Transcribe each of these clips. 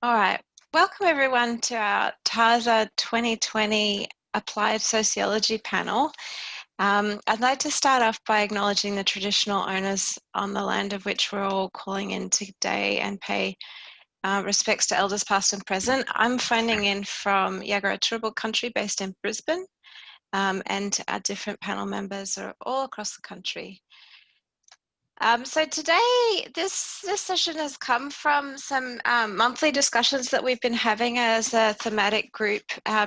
All right, welcome everyone to our TASA 2020 Applied Sociology panel. I'd like to start off by acknowledging the traditional owners on the land of which we're all calling in today and pay respects to elders past and present. I'm phoning in from Yagara Turrbal country based in Brisbane, and our different panel members are all across the country. So today, this session has come from some monthly discussions that we've been having as a thematic group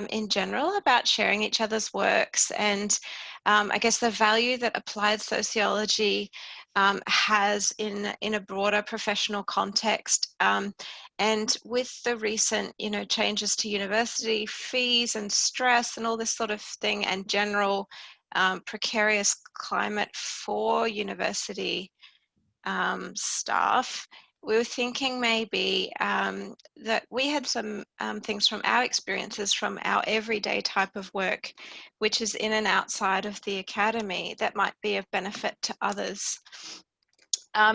in general about sharing each other's works and I guess the value that applied sociology has in a broader professional context. And with the recent, changes to university fees and stress and all this sort of thing and general precarious climate for university staff, we were thinking maybe that we had some things from our experiences from our everyday type of work, which is in and outside of the academy, that might be of benefit to others.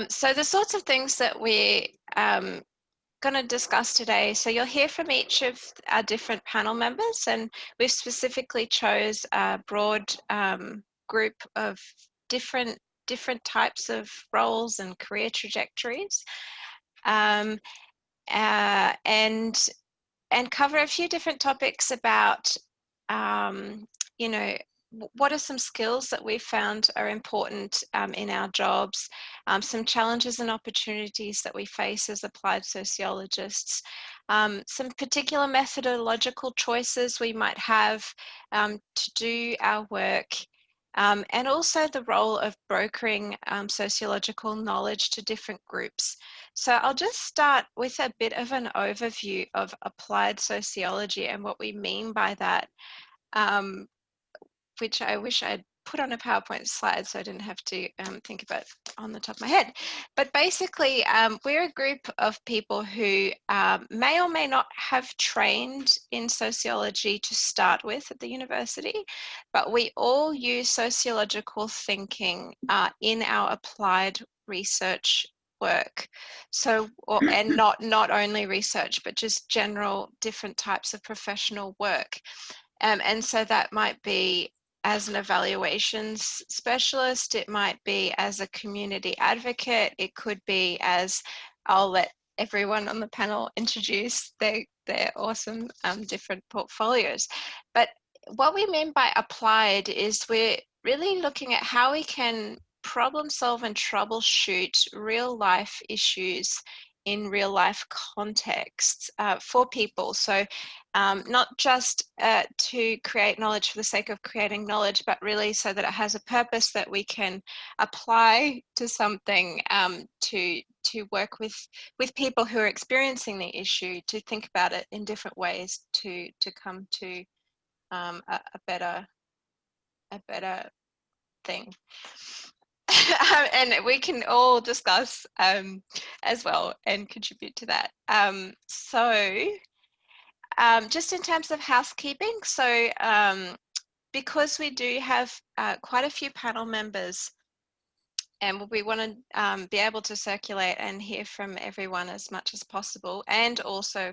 So the sorts of things that we're going to discuss today, so you'll hear from each of our different panel members, and we've specifically chose a broad group of different types of roles and career trajectories, and cover a few different topics about, what are some skills that we found are important in our jobs, some challenges and opportunities that we face as applied sociologists, some particular methodological choices we might have to do our work, and also the role of brokering sociological knowledge to different groups. So I'll just start with a bit of an overview of applied sociology and what we mean by that, which I wish I'd put on a PowerPoint slide so I didn't have to think about it on the top of my head. But basically, we're a group of people who may or may not have trained in sociology to start with at the university, but we all use sociological thinking in our applied research work. So, and not only research, but just general different types of professional work. And so that might be as an evaluations specialist, it might be as a community advocate, it could be as, I'll let everyone on the panel introduce their awesome different portfolios. But what we mean by applied is we're really looking at how we can problem solve and troubleshoot real life issues in real life contexts for people. So not just to create knowledge for the sake of creating knowledge, but really so that it has a purpose that we can apply to something, to work with people who are experiencing the issue, to think about it in different ways, to come to a better thing. And we can all discuss as well and contribute to that. So just in terms of housekeeping, so because we do have quite a few panel members and we want to be able to circulate and hear from everyone as much as possible, and also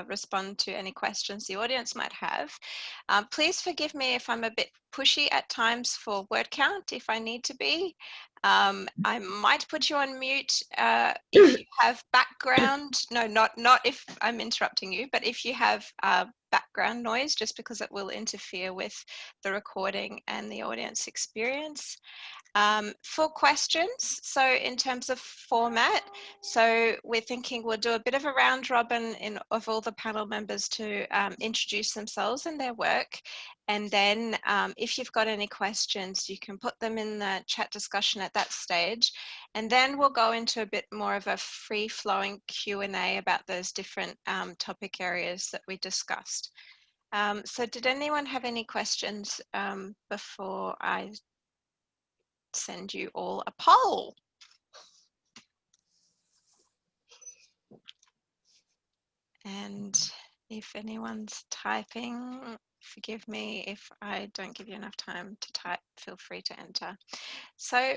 respond to any questions the audience might have. Please forgive me if I'm a bit pushy at times for word count if I need to be. I might put you on mute if you have background, no, not if I'm interrupting you, but if you have background noise, just because it will interfere with the recording and the audience experience. For questions, so in terms of format, so we're thinking we'll do a bit of a round robin of all the panel members to introduce themselves and their work. And then if you've got any questions, you can put them in the chat discussion at that stage. And then we'll go into a bit more of a free-flowing Q&A about those different topic areas that we discussed. So did anyone have any questions before I send you all a poll? And if anyone's typing, forgive me if I don't give you enough time to type, feel free to enter. So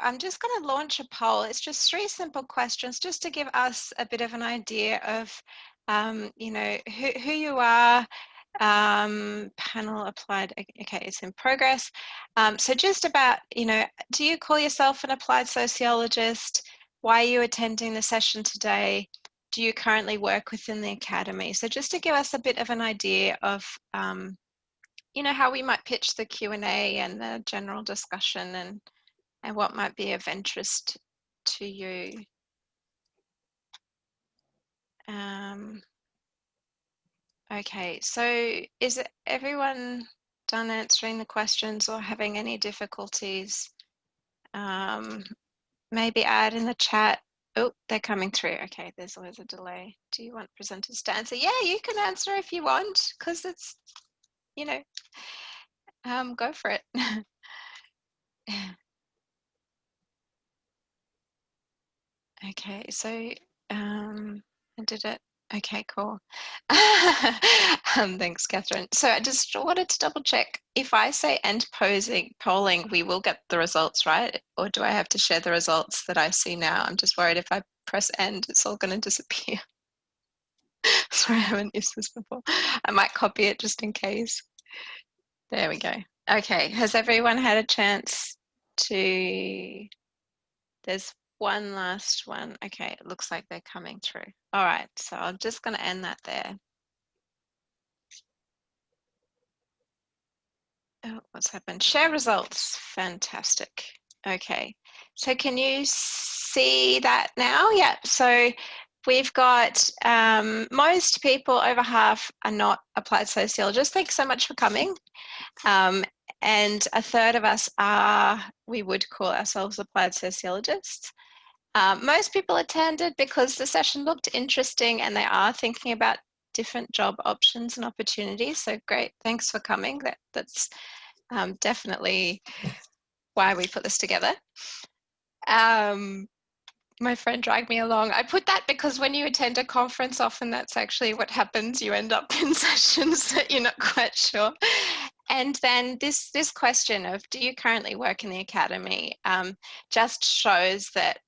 I'm just going to launch a poll. It's just 3 simple questions just to give us a bit of an idea of, you know, who you are. Panel applied. Okay, it's in progress. So just about, you know, do you call yourself an applied sociologist? Why are you attending the session today? Do you currently work within the academy? So just to give us a bit of an idea of, you know, how we might pitch the Q&A and the general discussion and what might be of interest to you. Okay, so is everyone done answering the questions or having any difficulties? Maybe add in the chat. Oh, they're coming through. Okay, there's always a delay. Do you want presenters to answer? Yeah, you can answer if you want, because it's, you know, go for it. Okay, so I did it. Okay, cool. Thanks, Catherine. So I just wanted to double check. If I say end polling, we will get the results, right? Or do I have to share the results that I see now? I'm just worried if I press end, it's all going to disappear. Sorry, I haven't used this before. I might copy it just in case. There we go. Okay, has everyone had a chance to... There's one last one. Okay, it looks like they're coming through. All right, so I'm just going to end that there. Oh, what's happened? Share results. Fantastic. Okay, so can you see that now? Yeah, so we've got most people, over half, are not applied sociologists. Thanks so much for coming. And a third of us are, we would call ourselves applied sociologists. Most people attended because the session looked interesting and they are thinking about different job options and opportunities. So great, thanks for coming. That's definitely why we put this together. My friend dragged me along. I put that because when you attend a conference, often that's actually what happens. You end up in sessions that you're not quite sure. And then this question of, do you currently work in the academy, just shows that,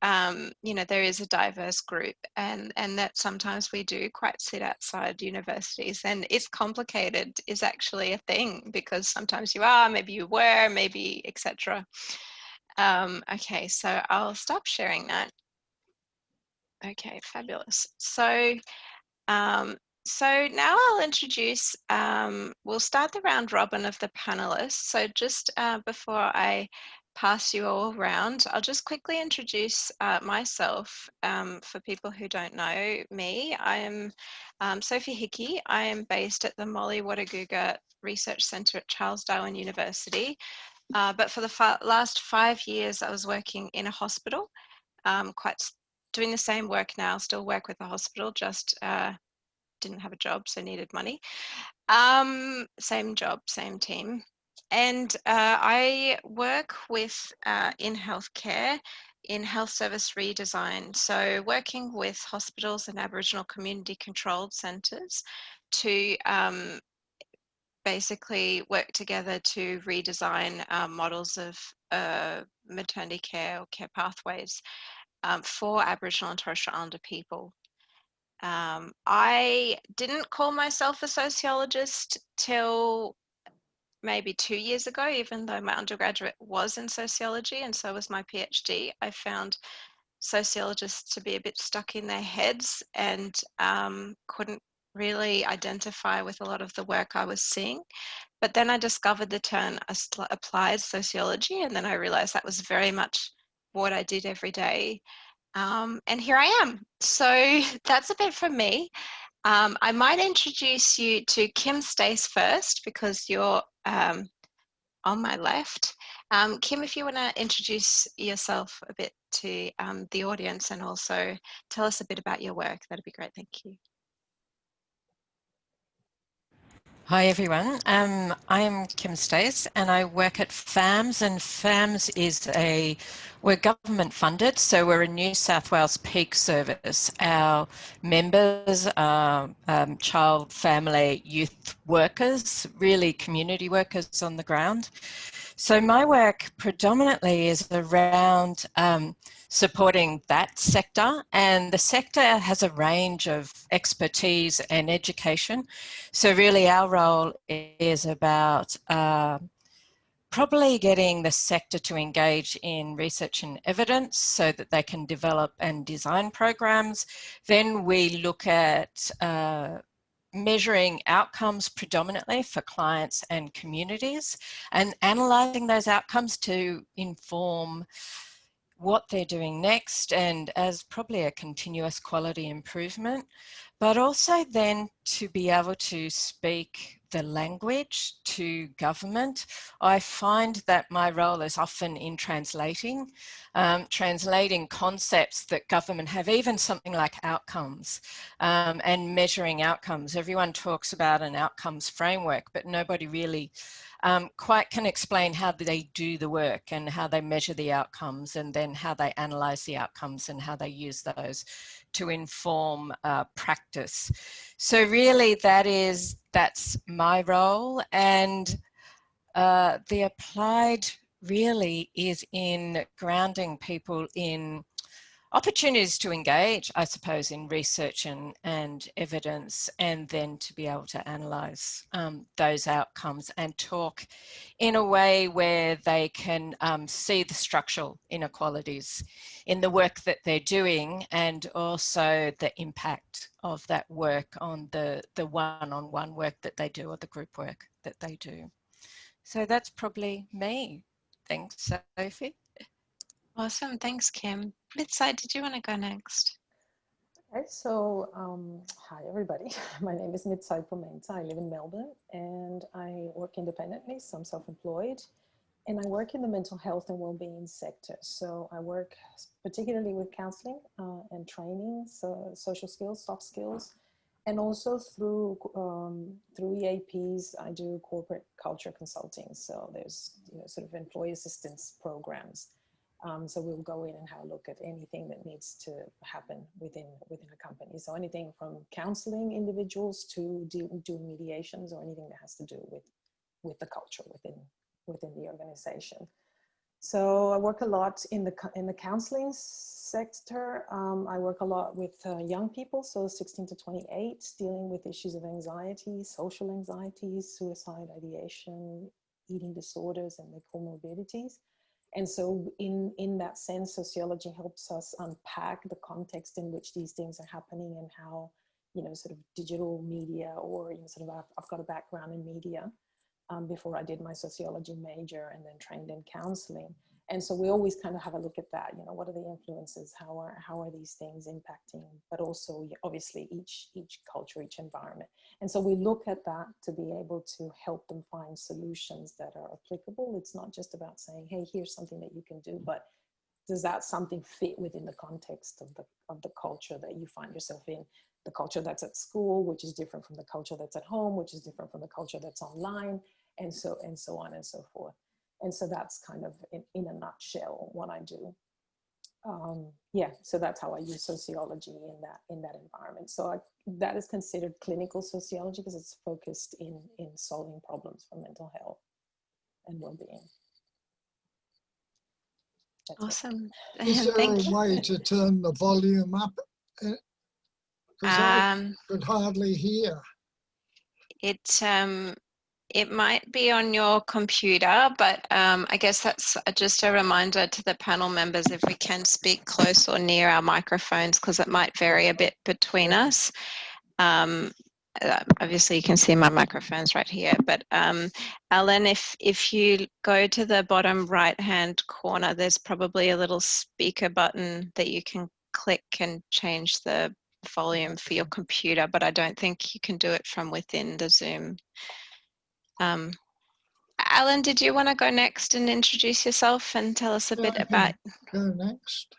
you know, there is a diverse group and that sometimes we do quite sit outside universities, and it's complicated is actually a thing, because sometimes you are, maybe you were, maybe, etc. Okay, so I'll stop sharing that. Okay, fabulous. So, so now I'll introduce, we'll start the round robin of the panelists. So just before I pass you all around, I'll just quickly introduce myself for people who don't know me. I am Sophie Hickey. I am based at the Molly Wadaguga Research Centre at Charles Darwin University. But for the last 5 years, I was working in a hospital, doing the same work now, still work with the hospital, just didn't have a job, so needed money. Same job, same team. And I work with, in healthcare, in health service redesign. So working with hospitals and Aboriginal community controlled centres to basically work together to redesign models of maternity care or care pathways for Aboriginal and Torres Strait Islander people. I didn't call myself a sociologist till maybe 2 years ago, even though my undergraduate was in sociology and so was my PhD. I found sociologists to be a bit stuck in their heads and couldn't really identify with a lot of the work I was seeing. But then I discovered the term applied sociology, and then I realized that was very much what I did every day. And here I am. So that's a bit from me. I might introduce you to Kim Stace first, because you're on my left. Kim, if you want to introduce yourself a bit to the audience and also tell us a bit about your work, that'd be great. Thank you. Hi everyone, I am Kim Stace and I work at FAMS, and FAMS is we're government funded, so we're a New South Wales peak service. Our members are child, family, youth workers, really community workers on the ground. So my work predominantly is around supporting that sector, and the sector has a range of expertise and education. So really our role is about probably getting the sector to engage in research and evidence so that they can develop and design programs. Then we look at measuring outcomes predominantly for clients and communities and analysing those outcomes to inform what they're doing next, and as probably a continuous quality improvement, but also then to be able to speak the language to government. I find that my role is often in translating concepts that government have, even something like outcomes and measuring outcomes. Everyone talks about an outcomes framework, but nobody really quite can explain how they do the work and how they measure the outcomes, and then how they analyse the outcomes and how they use those to inform practice. So really that's my role, and the applied really is in grounding people in opportunities to engage, I suppose, in research and evidence, and then to be able to analyse those outcomes and talk in a way where they can see the structural inequalities in the work that they're doing, and also the impact of that work on the one-on-one work that they do, or the group work that they do. So that's probably me. Thanks, Sophie. Awesome, thanks, Kim. Mithzay, did you want to go next? Okay, so hi everybody. My name is Mithzay Pomento. I live in Melbourne and I work independently, so I'm self-employed, and I work in the mental health and well-being sector. So I work particularly with counselling and training, so social skills, soft skills, and also through EAPs. I do corporate culture consulting. So there's sort of employee assistance programs. So we'll go in and have a look at anything that needs to happen within a company. So anything from counseling individuals to doing mediations, or anything that has to do with the culture within the organization. So I work a lot in the counseling sector. I work a lot with young people, so 16 to 28, dealing with issues of anxiety, social anxiety, suicide ideation, eating disorders, and their comorbidities. And so in that sense, sociology helps us unpack the context in which these things are happening, and how, sort of digital media, or sort of I've got a background in media before I did my sociology major, and then trained in counseling. And so we always kind of have a look at that, what are the influences, how are these things impacting, but also obviously each culture, each environment. And so we look at that to be able to help them find solutions that are applicable. It's not just about saying, hey, here's something that you can do, but does that something fit within the context of the culture that you find yourself in? The culture that's at school, which is different from the culture that's at home, which is different from the culture that's online, and so on and so forth. And so that's kind of in a nutshell what I do. Yeah, so that's how I use sociology in that environment. So that is considered clinical sociology, because it's focused in solving problems for mental health and well-being. Awesome. Is there Thank a you. way to turn the volume up? Because I could hardly hear. It might be on your computer, but I guess that's just a reminder to the panel members, if we can speak close or near our microphones, because it might vary a bit between us. Obviously you can see my microphones right here, but Alan, if you go to the bottom right hand corner, there's probably a little speaker button that you can click and change the volume for your computer, but I don't think you can do it from within the Zoom. Alan, did you want to go next and introduce yourself and tell us a bit about... Go next.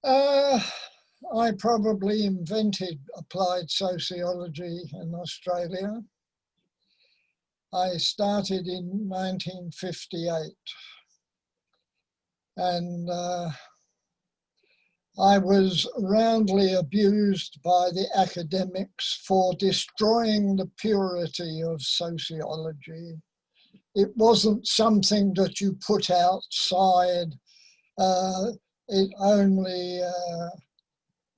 I probably invented applied sociology in Australia. I started in 1958, and I was roundly abused by the academics for destroying the purity of sociology it wasn't something that you put outside. It only,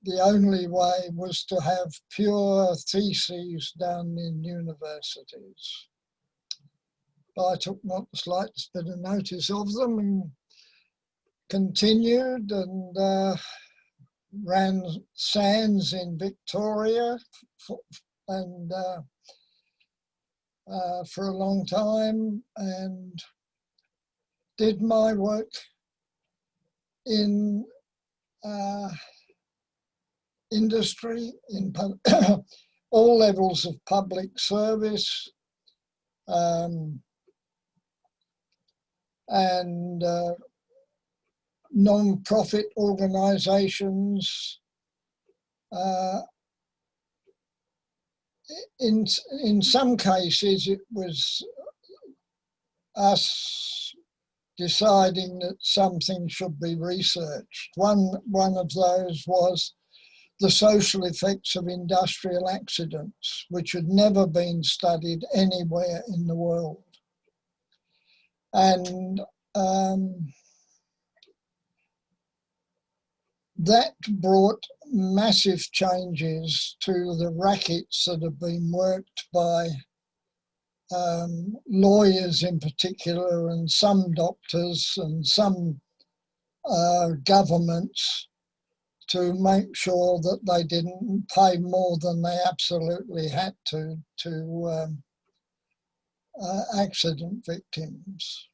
the only way was to have pure theses done in universities. I took not the slightest bit of notice of them and continued and ran SANS in Victoria and for a long time, and did my work in industry, in all levels of public service, and non-profit organisations. In some cases, it was us deciding that something should be researched. One of those was the social effects of industrial accidents, which had never been studied anywhere in the world. And that brought massive changes to the rackets that have been worked by lawyers in particular, and some doctors and some governments, to make sure that they didn't pay more than they absolutely had to accident victims.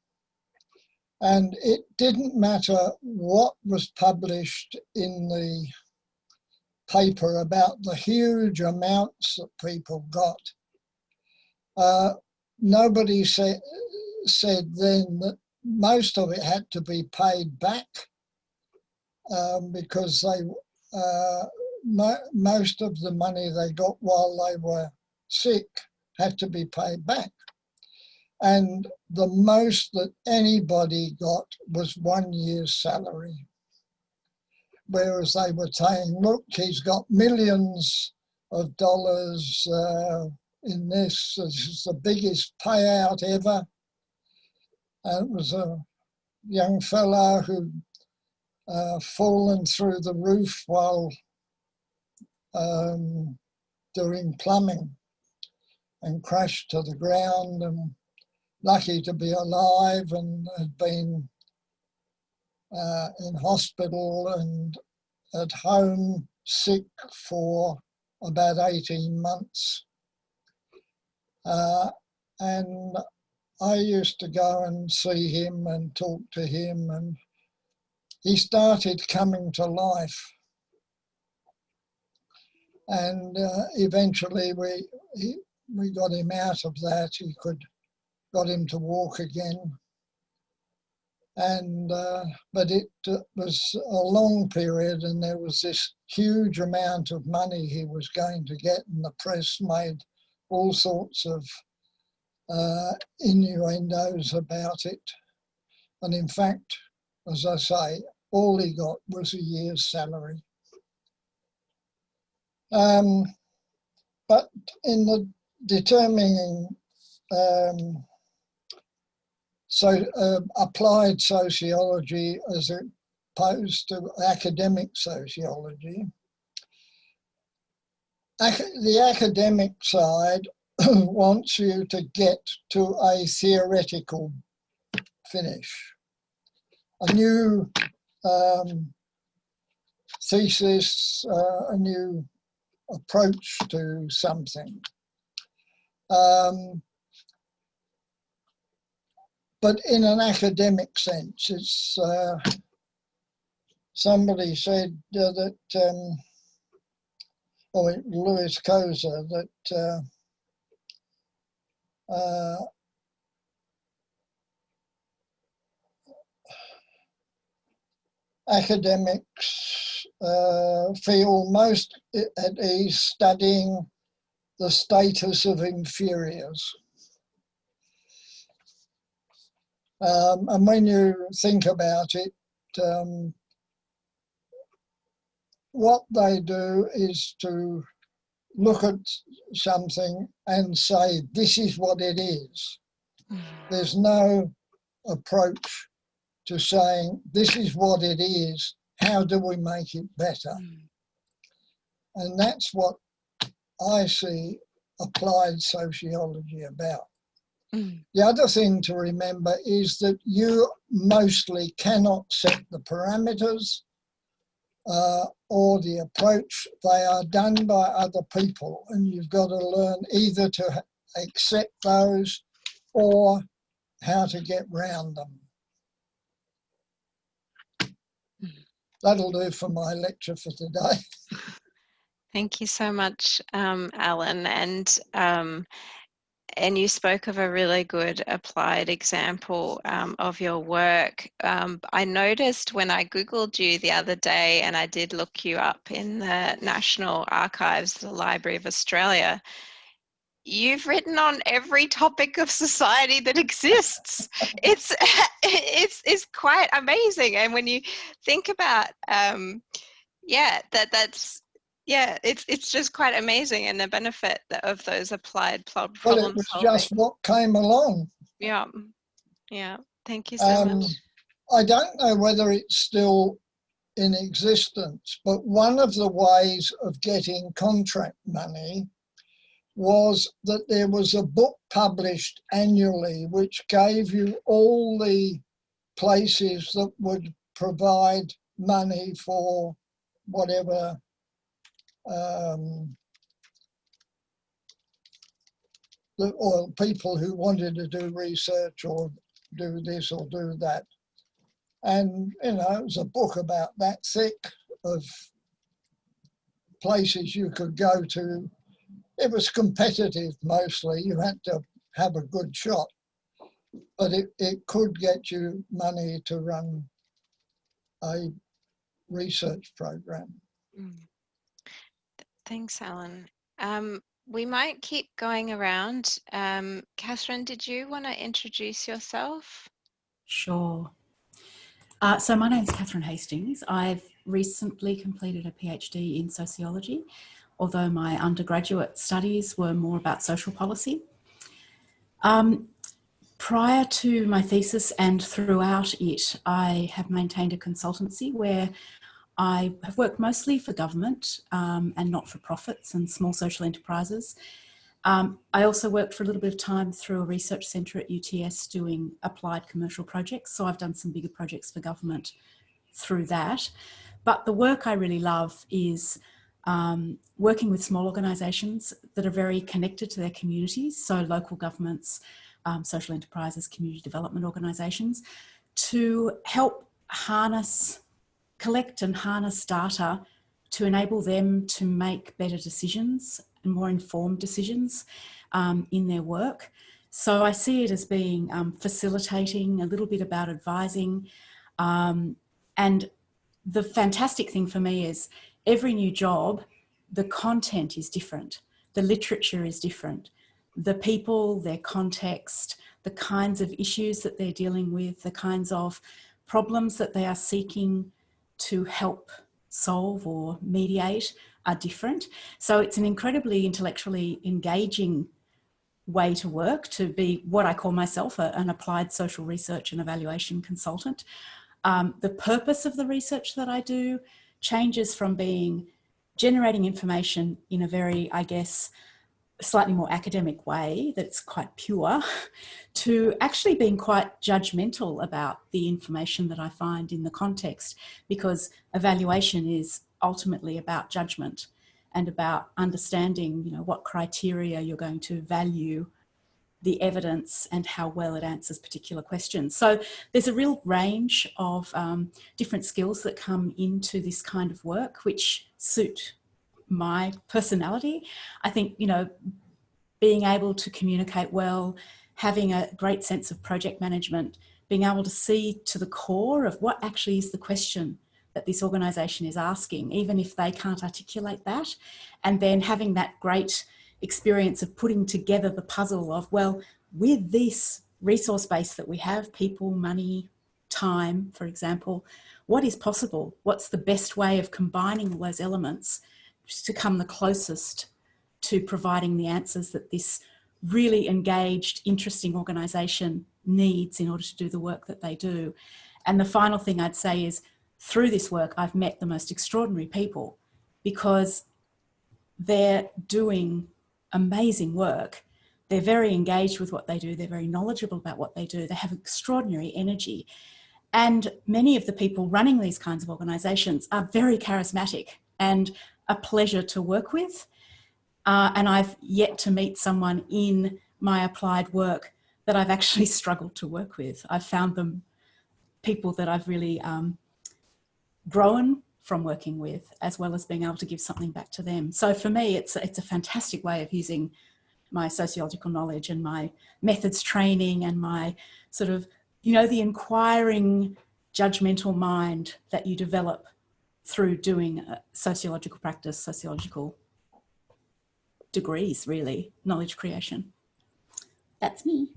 And it didn't matter what was published in the paper about the huge amounts that people got. Nobody said then that most of it had to be paid back because they most of the money they got while they were sick had to be paid back. And the most that anybody got was 1 year's salary. Whereas they were saying, look, he's got millions of dollars in this. This is the biggest payout ever. And it was a young fellow who'd fallen through the roof while doing plumbing and crashed to the ground, and lucky to be alive, and had been in hospital and at home sick for about 18 months. And I used to go and see him and talk to him, and he started coming to life. And eventually we got him out of that. Got him to walk again. And but it was a long period, and there was this huge amount of money he was going to get, and the press made all sorts of innuendos about it. And in fact, as I say, all he got was a year's salary. But in the determining applied sociology as opposed to academic sociology, the academic side wants you to get to a theoretical finish, a new thesis, a new approach to something. But in an academic sense, it's somebody said that, Louis Koza, that academics feel most at ease studying the status of inferiors. And when you think about it, what they do is to look at something and say, this is what it is. There's no approach to saying, this is what it is, how do we make it better? And that's what I see applied sociology about. The other thing to remember is that you mostly cannot set the parameters or the approach. They are done by other people, and you've got to learn either to accept those or how to get round them. That'll do for my lecture for today. Thank you so much, Alan. And you spoke of a really good applied example of your work. I noticed when I Googled you the other day, and I did look you up in the National Archives, the Library of Australia, you've written on every topic of society that exists. It's quite amazing. And when you think about, it's just quite amazing, and the benefit of those applied problem solving. Well, it was just what came along. Yeah. Thank you so much. I don't know whether it's still in existence, but one of the ways of getting contract money was that there was a book published annually which gave you all the places that would provide money for whatever or people who wanted to do research or do this or do that. And, it was a book about that thick of places you could go to. It was competitive mostly. You had to have a good shot, but it could get you money to run a research program. Thanks, Alan. We might keep going around. Catherine, did you want to introduce yourself? Sure. So my name's Catherine Hastings. I've recently completed a PhD in sociology, although my undergraduate studies were more about social policy. Prior to my thesis and throughout it, I have maintained a consultancy where I have worked mostly for government and not-for-profits and small social enterprises. I also worked for a little bit of time through a research centre at UTS doing applied commercial projects. So I've done some bigger projects for government through that. But the work I really love is working with small organisations that are very connected to their communities, so local governments, social enterprises, community development organisations, to help collect and harness data to enable them to make better decisions and more informed decisions in their work. So I see it as being facilitating, a little bit about advising. And the fantastic thing for me is every new job, the content is different. The literature is different. The people, their context, the kinds of issues that they're dealing with, the kinds of problems that they are seeking to help solve or mediate are different. So it's an incredibly intellectually engaging way to work, to be what I call myself an applied social research and evaluation consultant. The purpose of the research that I do changes from being generating information in a very, I guess, slightly more academic way that's quite pure, to actually being quite judgmental about the information that I find in the context, because evaluation is ultimately about judgment and about understanding, what criteria you're going to value the evidence and how well it answers particular questions. So there's a real range of different skills that come into this kind of work, which suit my personality. I think, being able to communicate well, having a great sense of project management, being able to see to the core of what actually is the question that this organisation is asking, even if they can't articulate that, and then having that great experience of putting together the puzzle of, well, with this resource base that we have, people, money, time, for example, what is possible? What's the best way of combining all those elements to come the closest to providing the answers that this really engaged, interesting organisation needs in order to do the work that they do. And the final thing I'd say is, through this work, I've met the most extraordinary people, because they're doing amazing work. They're very engaged with what they do. They're very knowledgeable about what they do. They have extraordinary energy. And many of the people running these kinds of organisations are very charismatic and a pleasure to work with. And I've yet to meet someone in my applied work that I've actually struggled to work with. I've found them people that I've really grown from working with, as well as being able to give something back to them. So for me, it's a fantastic way of using my sociological knowledge and my methods training and my sort of, the inquiring, judgmental mind that you develop through doing sociological practice, sociological degrees, really, knowledge creation. That's me.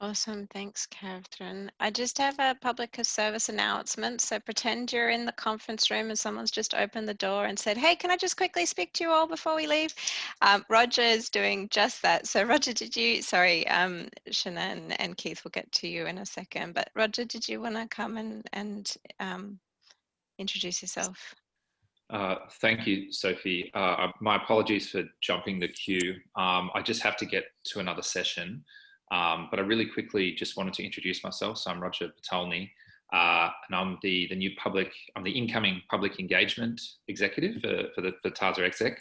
Awesome, thanks, Catherine. I just have a public service announcement. So pretend you're in the conference room and someone's just opened the door and said, hey, can I just quickly speak to you all before we leave? Roger is doing just that. So Roger, Sienna and Keith will get to you in a second, but Roger, did you want to come and introduce yourself? Thank you, Sophie. My apologies for jumping the queue. I just have to get to another session. But I really quickly just wanted to introduce myself. So I'm Roger Patolny, and I'm the incoming public engagement executive for TASA Exec.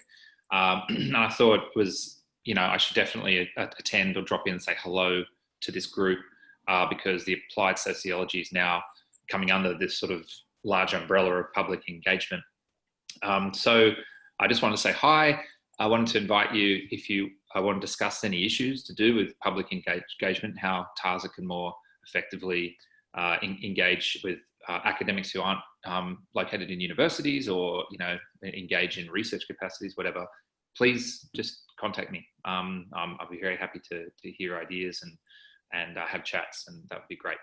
And I thought I should definitely attend or drop in and say hello to this group because the applied sociology is now coming under this sort of large umbrella of public engagement. So I just want to say hi. I wanted to invite you, if you want to discuss any issues to do with public engagement, how TASA can more effectively engage with academics who aren't located in universities or, engage in research capacities, whatever, please just contact me. I'll be very happy to hear ideas and have chats, and that would be great.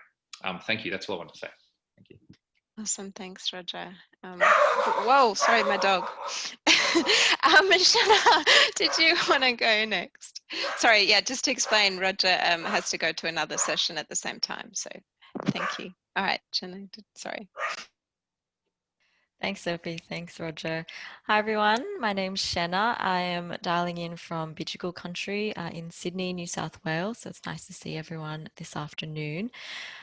Thank you. That's all I want to say. Thank you. Awesome, thanks, Roger. Whoa, sorry, my dog. Sienna, did you want to go next? Sorry, yeah, just to explain, Roger has to go to another session at the same time, so thank you. All right, Sienna, sorry. Thanks, Sophie. Thanks, Roger. Hi, everyone. My name's Sienna. I am dialing in from Bidjigal country in Sydney, New South Wales. So it's nice to see everyone this afternoon.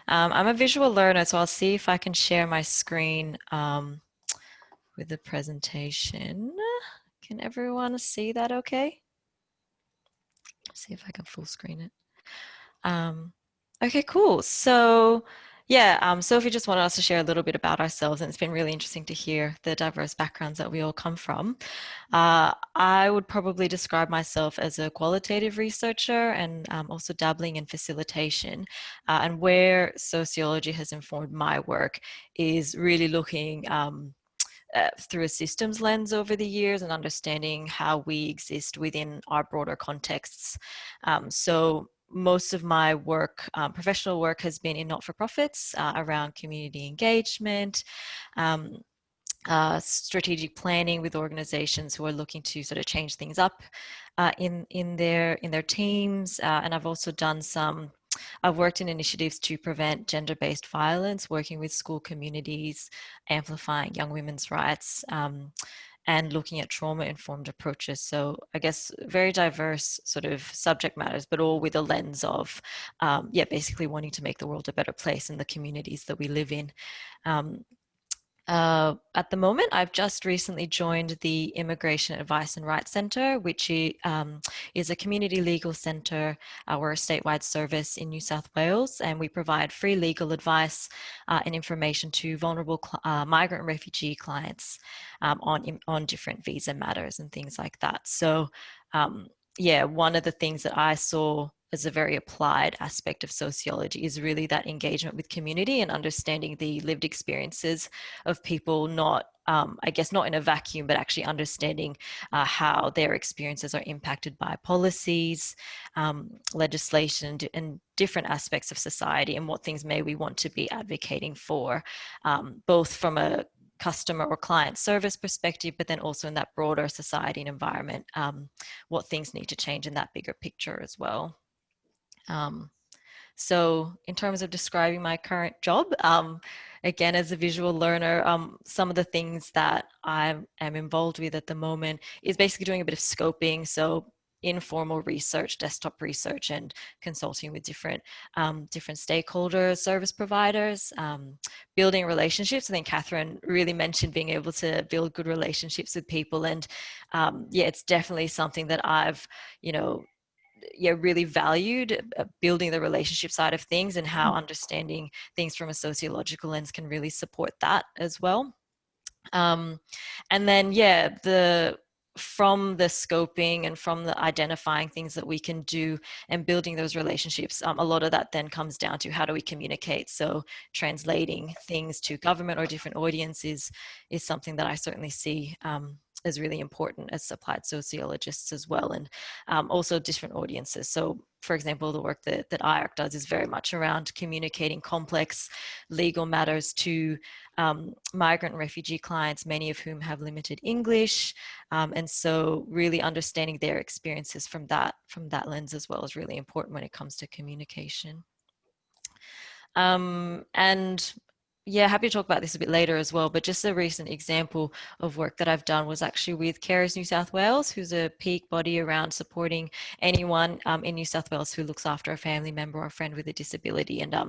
I'm a visual learner, so I'll see if I can share my screen with the presentation. Can everyone see that okay? See if I can full screen it. Okay, cool. So yeah, Sophie just wanted us to share a little bit about ourselves, and it's been really interesting to hear the diverse backgrounds that we all come from. I would probably describe myself as a qualitative researcher and also dabbling in facilitation. And where sociology has informed my work is really looking through a systems lens over the years and understanding how we exist within our broader contexts. So most of my work, professional work, has been in not-for-profits around community engagement, strategic planning with organizations who are looking to sort of change things up in their teams, and I've also done I've worked in initiatives to prevent gender-based violence, working with school communities, amplifying young women's rights, and looking at trauma-informed approaches. So I guess very diverse sort of subject matters, but all with a lens of, basically wanting to make the world a better place in the communities that we live in. At the moment, I've just recently joined the Immigration Advice and Rights Centre, which is a community legal centre. We're a statewide service in New South Wales, and we provide free legal advice and information to vulnerable migrant and refugee clients on different visa matters and things like that. So one of the things that I saw as a very applied aspect of sociology is really that engagement with community and understanding the lived experiences of people, not in a vacuum, but actually understanding how their experiences are impacted by policies, legislation, and different aspects of society, and what things may we want to be advocating for, both from a customer or client service perspective, but then also in that broader society and environment, what things need to change in that bigger picture as well. So in terms of describing my current job, again, as a visual learner, some of the things that I am involved with at the moment is basically doing a bit of scoping. So informal research, desktop research, and consulting with different stakeholders, service providers, building relationships. I think Catherine really mentioned being able to build good relationships with people. And yeah, it's definitely something that I've, really valued, building the relationship side of things, and how understanding things from a sociological lens can really support that as well. And then, from the scoping and from the identifying things that we can do and building those relationships, a lot of that then comes down to how do we communicate. So translating things to government or different audiences is something that I certainly see is really important as applied sociologists as well, and also different audiences. So for example, the work that IARC does is very much around communicating complex legal matters to migrant and refugee clients, many of whom have limited English. And so really understanding their experiences from that lens as well is really important when it comes to communication. And yeah, happy to talk about this a bit later as well, but just a recent example of work that I've done was actually with Carers New South Wales, who's a peak body around supporting anyone in New South Wales who looks after a family member or a friend with a disability. And I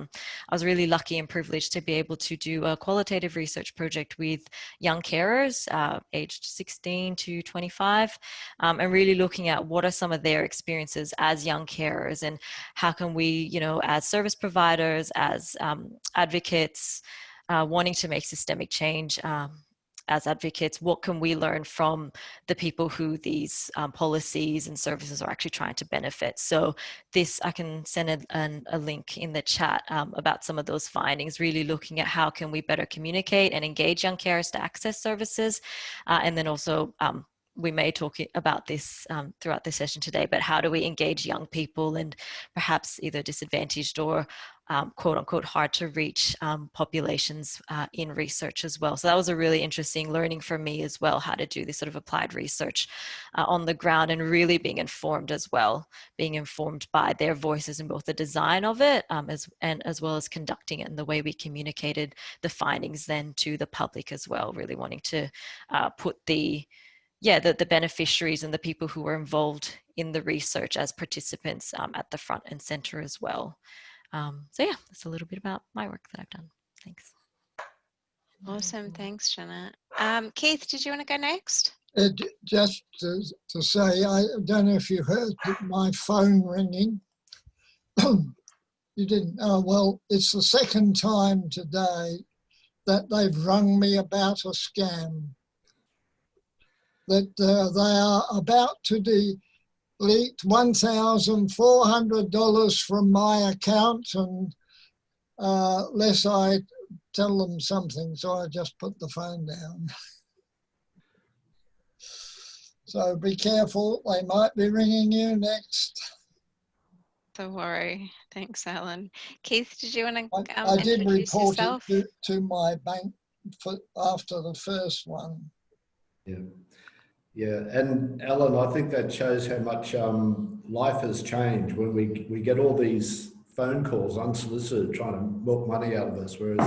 was really lucky and privileged to be able to do a qualitative research project with young carers aged 16 to 25, and really looking at what are some of their experiences as young carers, and how can we, as service providers, as advocates, wanting to make systemic change as advocates, what can we learn from the people who these policies and services are actually trying to benefit? So this, I can send a link in the chat about some of those findings, really looking at how can we better communicate and engage young carers to access services, and then also we may talk about this throughout the session today, but how do we engage young people and perhaps either disadvantaged or quote unquote hard to reach populations in research as well. So that was a really interesting learning for me as well, how to do this sort of applied research on the ground, and really being informed as well, being informed by their voices in both the design of it as well as conducting it, and the way we communicated the findings then to the public as well, really wanting to put the beneficiaries and the people who were involved in the research as participants at the front and center as well. So yeah, that's a little bit about my work that I've done. Thanks. Awesome, thanks, Jenna. Keith, did you want to go next? Just to say, I don't know if you heard my phone ringing. You didn't? Oh, well, it's the second time today that they've rung me about a scam. That they are about to delete $1,400 from my account, and unless I tell them something, so I just put the phone down. So be careful, they might be ringing you next. Don't worry. Thanks, Alan. Keith, did you want to I did introduce report yourself? it to my bank after the first one. Yeah, and Alan, I think that shows how much life has changed when we get all these phone calls unsolicited trying to milk money out of us, whereas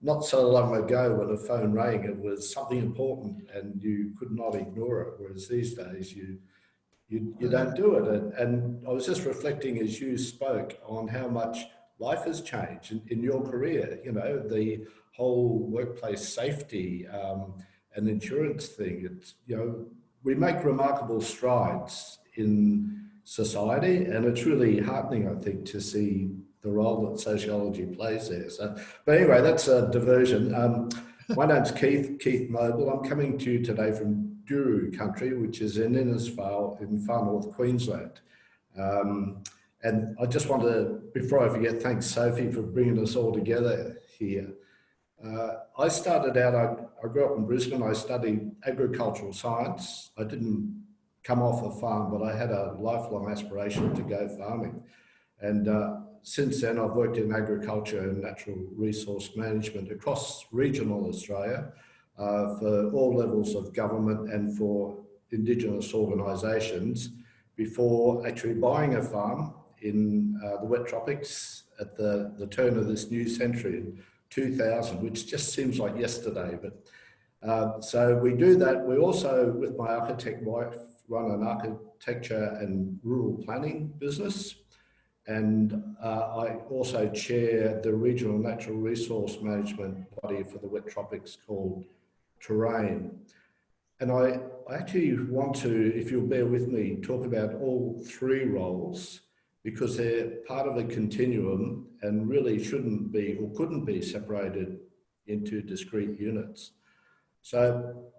not so long ago when a phone rang, it was something important and you could not ignore it, whereas these days you don't do it. And I was just reflecting as you spoke on how much life has changed in your career, the whole workplace safety and insurance thing. It's, we make remarkable strides in society, and it's really heartening, I think, to see the role that sociology plays there. So, but anyway, that's a diversion. My name's Keith Noble. I'm coming to you today from Duru country, which is in Innisfail in far north Queensland. And I just want to, before I forget, thanks Sophie for bringing us all together here. I started out, I grew up in Brisbane. I studied agricultural science. I didn't come off a farm, but I had a lifelong aspiration to go farming. And since then, I've worked in agriculture and natural resource management across regional Australia. for all levels of government and for Indigenous organisations before actually buying a farm in the wet tropics at the turn of this new century in 2000, which just seems like yesterday. But so we do that. We also, with my architect wife, run an architecture and rural planning business. And I also chair the regional natural resource management body for the wet tropics called Terrain. And I actually want to, if you'll bear with me, talk about all three roles because they're part of a continuum and really shouldn't be or couldn't be separated into discrete units. So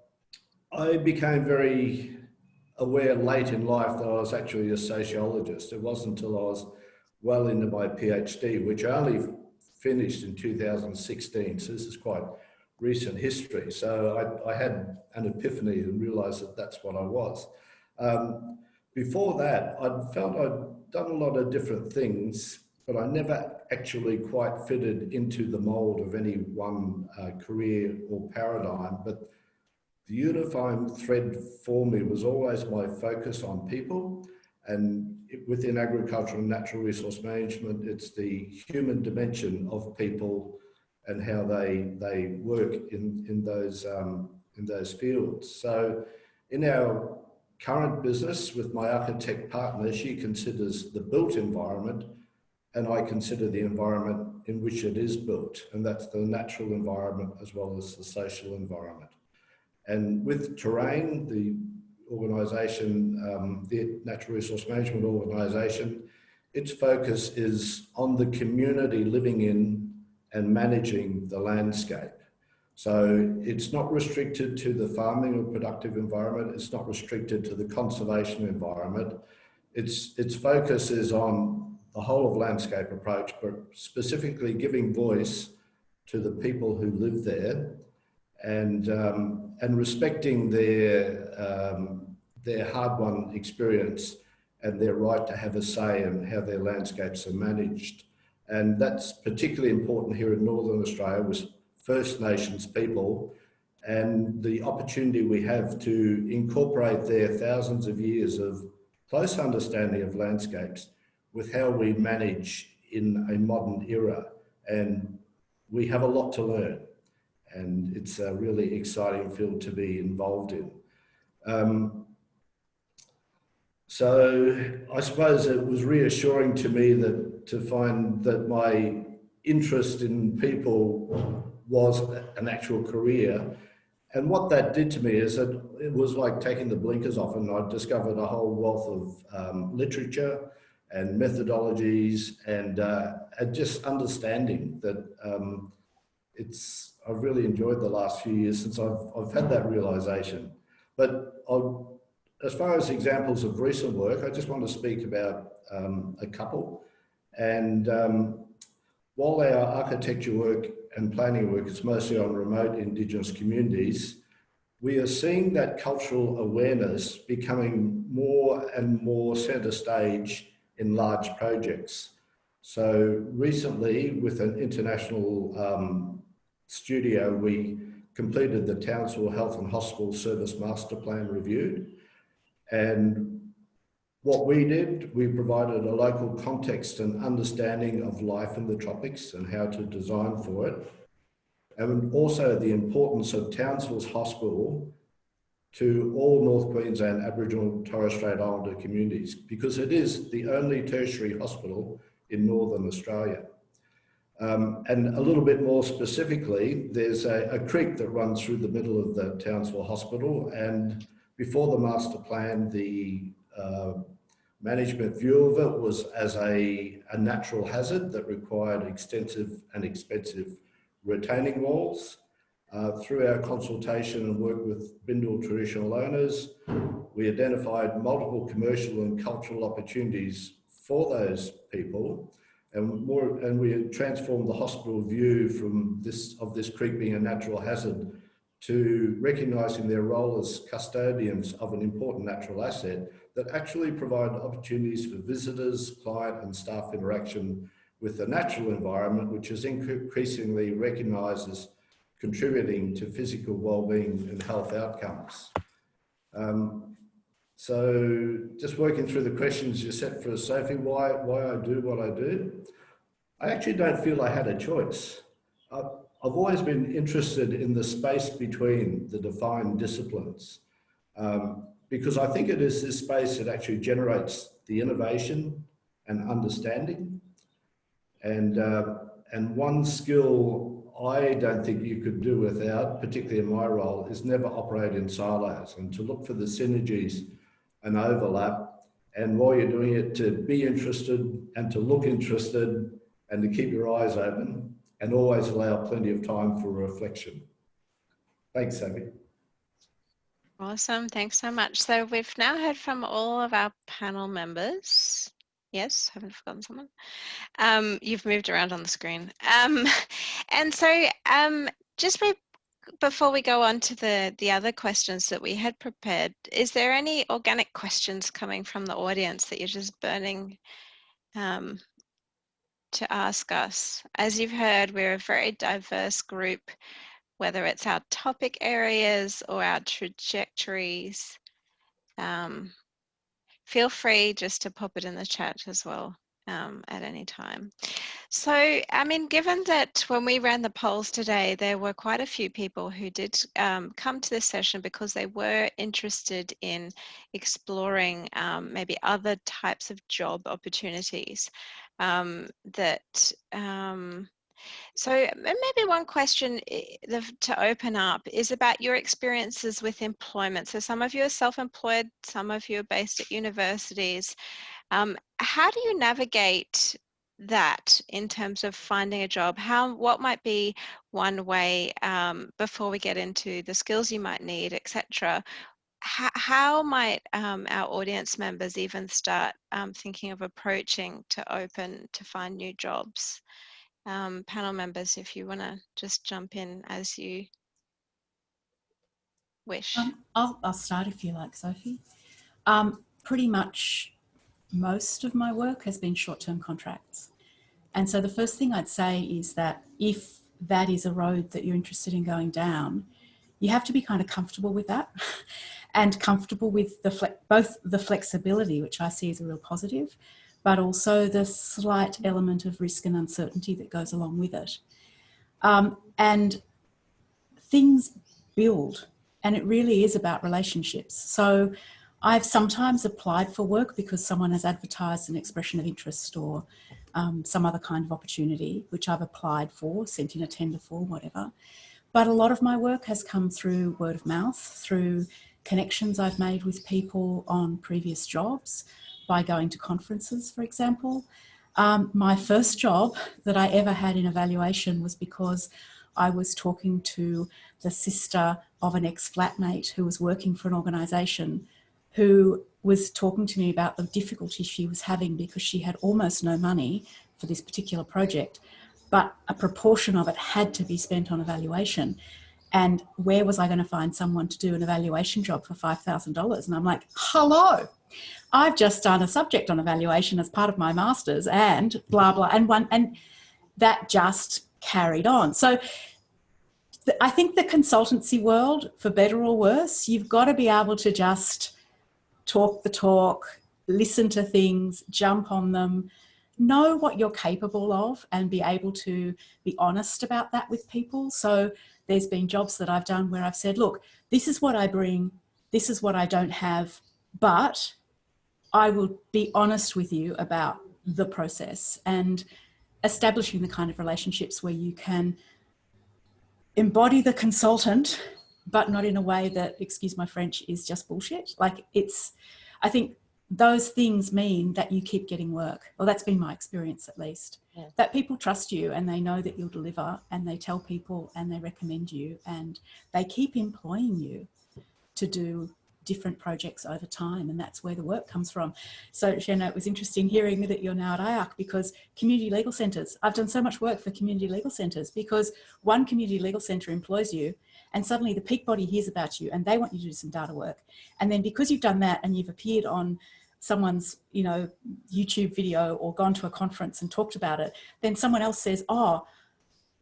I became very aware late in life that I was actually a sociologist. It wasn't until I was well into my PhD, which I only finished in 2016. So this is quite recent history. So I had an epiphany and realized that that's what I was. Before that, I'd felt I'd done a lot of different things, but I never actually quite fitted into the mold of any one career or paradigm. But the unifying thread for me was always my focus on people. And within agriculture and natural resource management, it's the human dimension of people and how they work in those fields. So in our current business with my architect partner, she considers the built environment and I consider the environment in which it is built, and that's the natural environment as well as the social environment. And with Terrain, the organisation, the Natural Resource Management Organisation, its focus is on the community living in and managing the landscape. So it's not restricted to the farming or productive environment. It's not restricted to the conservation environment. Its focus is on the whole of landscape approach, but specifically giving voice to the people who live there and respecting their hard-won experience and their right to have a say in how their landscapes are managed. And that's particularly important here in Northern Australia with First Nations people and the opportunity we have to incorporate their thousands of years of close understanding of landscapes with how we manage in a modern era. And we have a lot to learn. And it's a really exciting field to be involved in. So I suppose it was reassuring to me to find that my interest in people was an actual career. And what that did to me is that it was like taking the blinkers off, and I discovered a whole wealth of literature and methodologies and just understanding that I've really enjoyed the last few years since I've had that realization. But as far as examples of recent work, I just want to speak about a couple. And while our architecture work and planning work is mostly on remote Indigenous communities, we are seeing that cultural awareness becoming more and more centre stage in large projects. So recently, with an international studio, we completed the Townsville Health and Hospital Service Master Plan review. And what we did, we provided a local context and understanding of life in the tropics and how to design for it. And also the importance of Townsville's hospital to all North Queensland Aboriginal and Torres Strait Islander communities, because it is the only tertiary hospital in Northern Australia. And a little bit more specifically, there's a creek that runs through the middle of the Townsville Hospital, and before the master plan, the management view of it was as a natural hazard that required extensive and expensive retaining walls. Through our consultation and work with Bindal traditional owners, we identified multiple commercial and cultural opportunities for those people, and we transformed the hospital view from this creek being a natural hazard to recognising their role as custodians of an important natural asset that actually provide opportunities for visitors, client and staff interaction with the natural environment, which is increasingly recognised as contributing to physical well-being and health outcomes. So just working through the questions you set for us, Sophie, why I do what I do. I actually don't feel I had a choice. I've always been interested in the space between the defined disciplines, because I think it is this space that actually generates the innovation and understanding. And one skill I don't think you could do without, particularly in my role, is never operate in silos and to look for the synergies and overlap. And while you're doing it, to be interested and to look interested and to keep your eyes open and always allow plenty of time for reflection. Thanks, Sophie. Awesome, thanks so much. So we've now heard from all of our panel members. Yes, haven't forgotten someone. You've moved around on the screen. And so just before we go on to the other questions that we had prepared, is there any organic questions coming from the audience that you're just burning to ask us? As you've heard, we're a very diverse group, whether it's our topic areas or our trajectories. Feel free just to pop it in the chat as well at any time. So, I mean, given that when we ran the polls today, there were quite a few people who did come to this session because they were interested in exploring maybe other types of job opportunities so maybe one question to open up is about your experiences with employment. So some of you are self-employed, some of you are based at universities. How do you navigate that in terms of finding a job? What might be one way, before we get into the skills you might need, etc.? How might our audience members even start thinking of approaching to find new jobs? Panel members, if you want to just jump in as you wish. I'll start if you like, Sophie. Pretty much most of my work has been short-term contracts. And so the first thing I'd say is that if that is a road that you're interested in going down, you have to be kind of comfortable with that and comfortable with both the flexibility, which I see as a real positive, but also the slight element of risk and uncertainty that goes along with it. And things build, and it really is about relationships. So I've sometimes applied for work because someone has advertised an expression of interest or some other kind of opportunity, which I've applied for, sent in a tender for, whatever. But a lot of my work has come through word of mouth, through connections I've made with people on previous jobs, by going to conferences, for example. My first job that I ever had in evaluation was because I was talking to the sister of an ex-flatmate who was working for an organisation who was talking to me about the difficulty she was having because she had almost no money for this particular project, but a proportion of it had to be spent on evaluation. And where was I going to find someone to do an evaluation job for $5,000? And I'm like, hello, I've just done a subject on evaluation as part of my master's and blah, blah, and that just carried on. So I think the consultancy world, for better or worse, you've got to be able to just talk the talk, listen to things, jump on them, know what you're capable of and be able to be honest about that with people. So there's been jobs that I've done where I've said, look, this is what I bring, this is what I don't have, but I will be honest with you about the process, and establishing the kind of relationships where you can embody the consultant, but not in a way that, excuse my French, is just bullshit. Like I think those things mean that you keep getting work. Well, that's been my experience at least. Yeah. That people trust you and they know that you'll deliver, and they tell people and they recommend you and they keep employing you to do different projects over time, and that's where the work comes from. So Sienna, it was interesting hearing that you're now at IARC, because community legal centres, I've done so much work for community legal centres because one community legal centre employs you and suddenly the peak body hears about you and they want you to do some data work, and then because you've done that and you've appeared on someone's YouTube video or gone to a conference and talked about it, then someone else says, oh,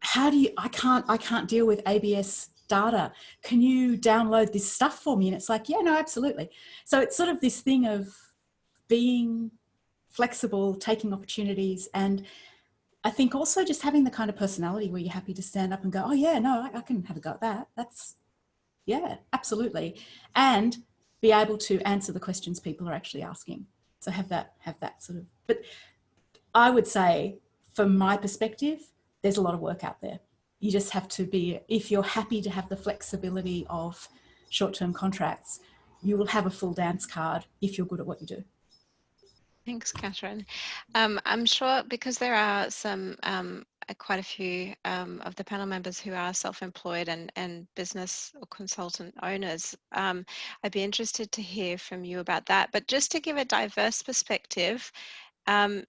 how do you, I can't deal with ABS data. Can you download this stuff for me? And it's like, yeah, no, absolutely. So it's sort of this thing of being flexible, taking opportunities, and I think also just having the kind of personality where you're happy to stand up and go, oh yeah, no, I can have a go at that. That's, yeah, absolutely. And be able to answer the questions people are actually asking. So have that sort of, but I would say from my perspective, there's a lot of work out there. You just have to be, if you're happy to have the flexibility of short-term contracts, you will have a full dance card if you're good at what you do. Thanks, Catherine. I'm sure because there are some quite a few of the panel members who are self-employed and business or consultant owners, I'd be interested to hear from you about that. But just to give a diverse perspective, I'm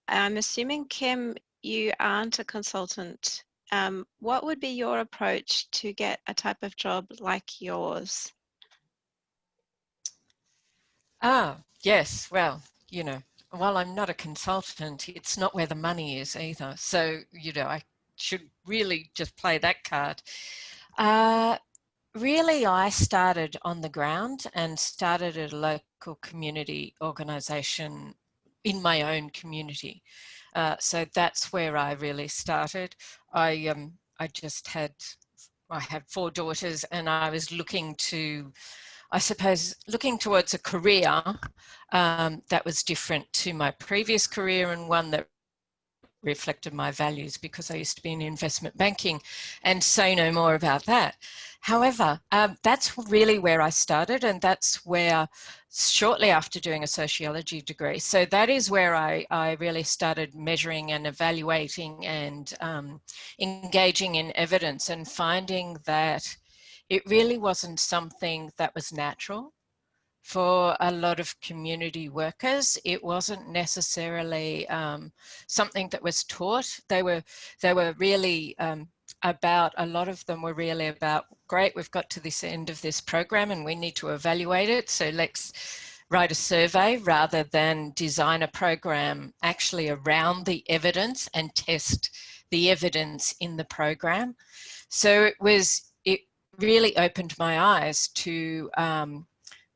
assuming, Kim, you aren't a consultant. What would be your approach to get a type of job like yours? Yes, well, you know, while I'm not a consultant, it's not where the money is either. So, you know, I should really just play that card. Really, I started on the ground and started at a local community organisation in my own community. So that's where I really started. I had 4 daughters, and I was looking towards a career that was different to my previous career, and one that reflected my values, because I used to be in investment banking, and say no more about that. However, that's really where I started, and that's where, shortly after doing a sociology degree, so that is where I really started measuring and evaluating and engaging in evidence, and finding that it really wasn't something that was natural for a lot of community workers. It wasn't necessarily something that was taught. They were really a lot of them were really about, great, we've got to this end of this program and we need to evaluate it, so let's write a survey, rather than design a program actually around the evidence and test the evidence in the program. So it really opened my eyes to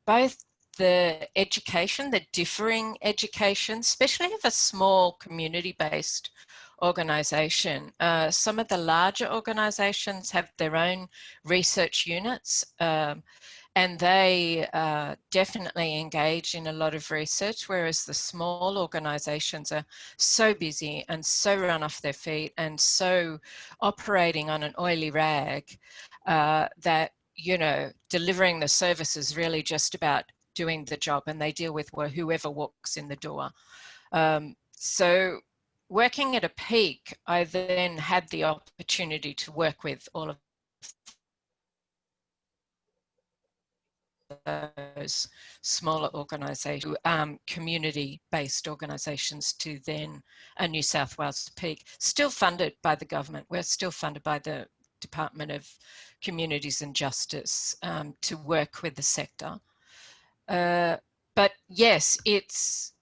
both the education, the differing education, especially of a small community-based organisation. Some of the larger organisations have their own research units, and they definitely engage in a lot of research, whereas the small organisations are so busy and so run off their feet and so operating on an oily rag that, you know, delivering the service is really just about doing the job, and they deal with whoever walks in the door. So working at a peak, I then had the opportunity to work with all of those smaller organisations, community-based organisations, to then a New South Wales peak, still funded by the government. We're still funded by the Department of Communities and Justice to work with the sector. But yes, it's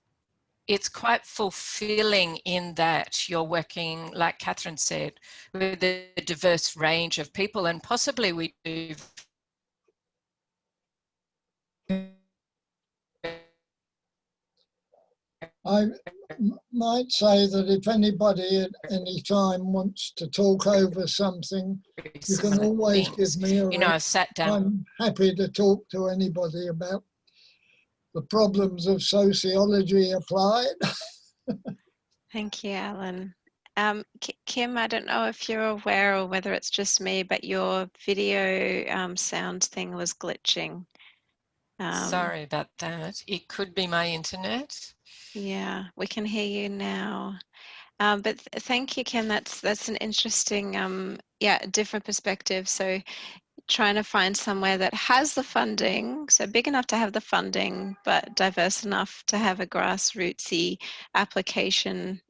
quite fulfilling in that you're working, like Catherine said, with a diverse range of people, and possibly we do. I might say that if anybody at any time wants to talk over something, you can always give me a ring. You know, I've sat down. I'm happy to talk to anybody about the problems of sociology applied. Thank you, Alan. Kim, I don't know if you're aware or whether it's just me, but your video sound thing was glitching. Sorry about that. It could be my internet. Yeah, we can hear you now. But thank you, Kim. That's an interesting, different perspective. So trying to find somewhere that has the funding, so big enough to have the funding, but diverse enough to have a grassrootsy application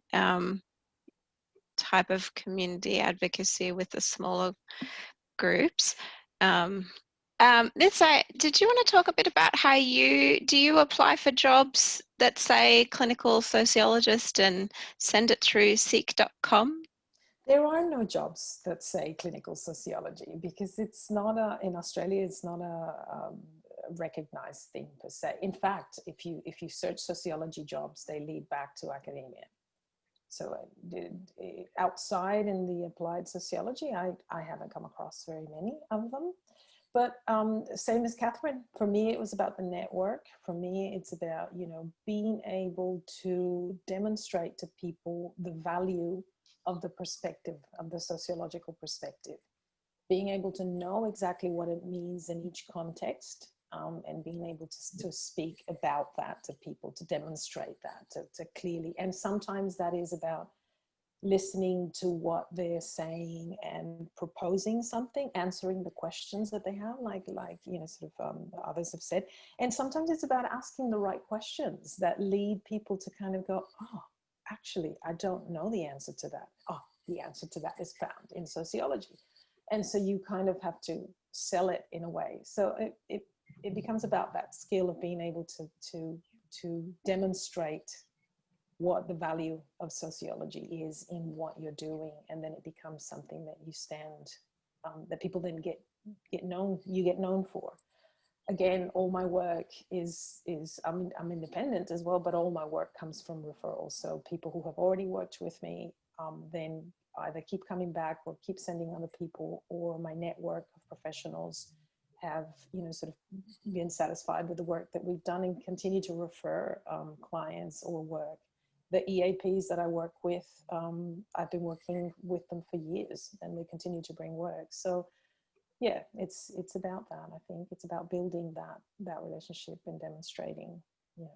type of community advocacy with the smaller groups. Mithzay, did you want to talk a bit about how do you apply for jobs that say clinical sociologist and send it through seek.com? There are no jobs that say clinical sociology, because it's not in Australia, it's not a recognized thing per se. In fact, if you search sociology jobs, they lead back to academia. So outside in the applied sociology, I haven't come across very many of them. But same as Catherine, for me, it was about the network. For me, it's about, you know, being able to demonstrate to people the value of the perspective, of the sociological perspective, being able to know exactly what it means in each context, and being able to speak about that to people, to demonstrate that, to clearly, and sometimes that is about listening to what they're saying and proposing something, answering the questions that they have, like you know, sort of others have said. And sometimes it's about asking the right questions that lead people to kind of go, oh, actually, I don't know the answer to that. Oh, the answer to that is found in sociology. And so you kind of have to sell it in a way. So it becomes about that skill of being able to demonstrate what the value of sociology is in what you're doing, and then it becomes something that you stand, that people then get known for. Again, all my work is I'm independent as well, but all my work comes from referrals. So people who have already worked with me then either keep coming back or keep sending other people, or my network of professionals have, you know, sort of been satisfied with the work that we've done and continue to refer clients or work. The EAPs that I work with, I've been working with them for years, and we continue to bring work. So yeah, it's about that. I think it's about building that relationship and demonstrating, you